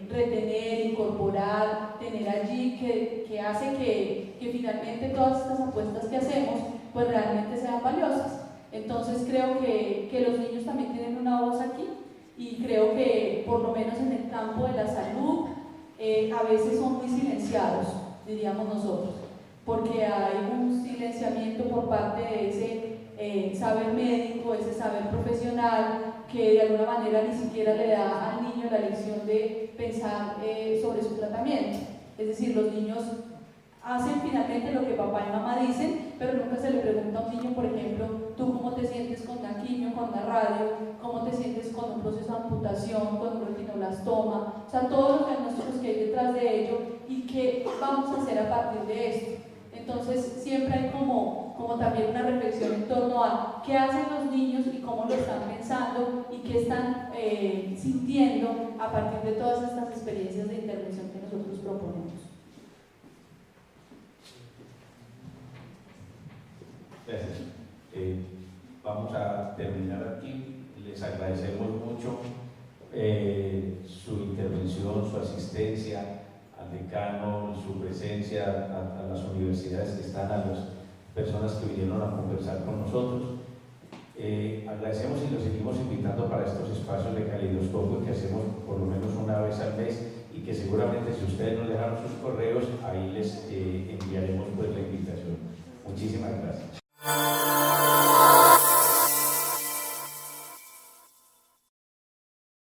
retener, incorporar, tener allí, que hace que finalmente todas estas apuestas que hacemos pues realmente sean valiosas. Entonces creo que los niños también tienen una voz aquí, y creo que por lo menos en el campo de la salud a veces son muy silenciados, diríamos nosotros, porque hay un silenciamiento por parte de ese saber médico, ese saber profesional, que de alguna manera ni siquiera le da al niño la lección de pensar sobre su tratamiento. Es decir, los niños hacen finalmente lo que papá y mamá dicen, pero nunca se le pregunta a un niño, por ejemplo, tú cómo te sientes con la quimio, con la radio, cómo te sientes con un proceso de amputación, con un retinoblastoma, o sea, todos los diagnósticos que hay detrás de ello y qué vamos a hacer a partir de esto. Entonces siempre hay como también una reflexión en torno a qué hacen los niños y cómo lo están pensando y qué están sintiendo a partir de todas estas experiencias de intervención que nosotros proponemos. Gracias. Vamos a terminar aquí. Les agradecemos mucho su intervención, su asistencia, al decano, su presencia, a las universidades que están, a las personas que vinieron a conversar con nosotros. Agradecemos y los seguimos invitando para estos espacios de calidoscopio que hacemos por lo menos una vez al mes, y que seguramente, si ustedes nos dejaron sus correos, ahí les enviaremos pues la invitación. Muchísimas gracias.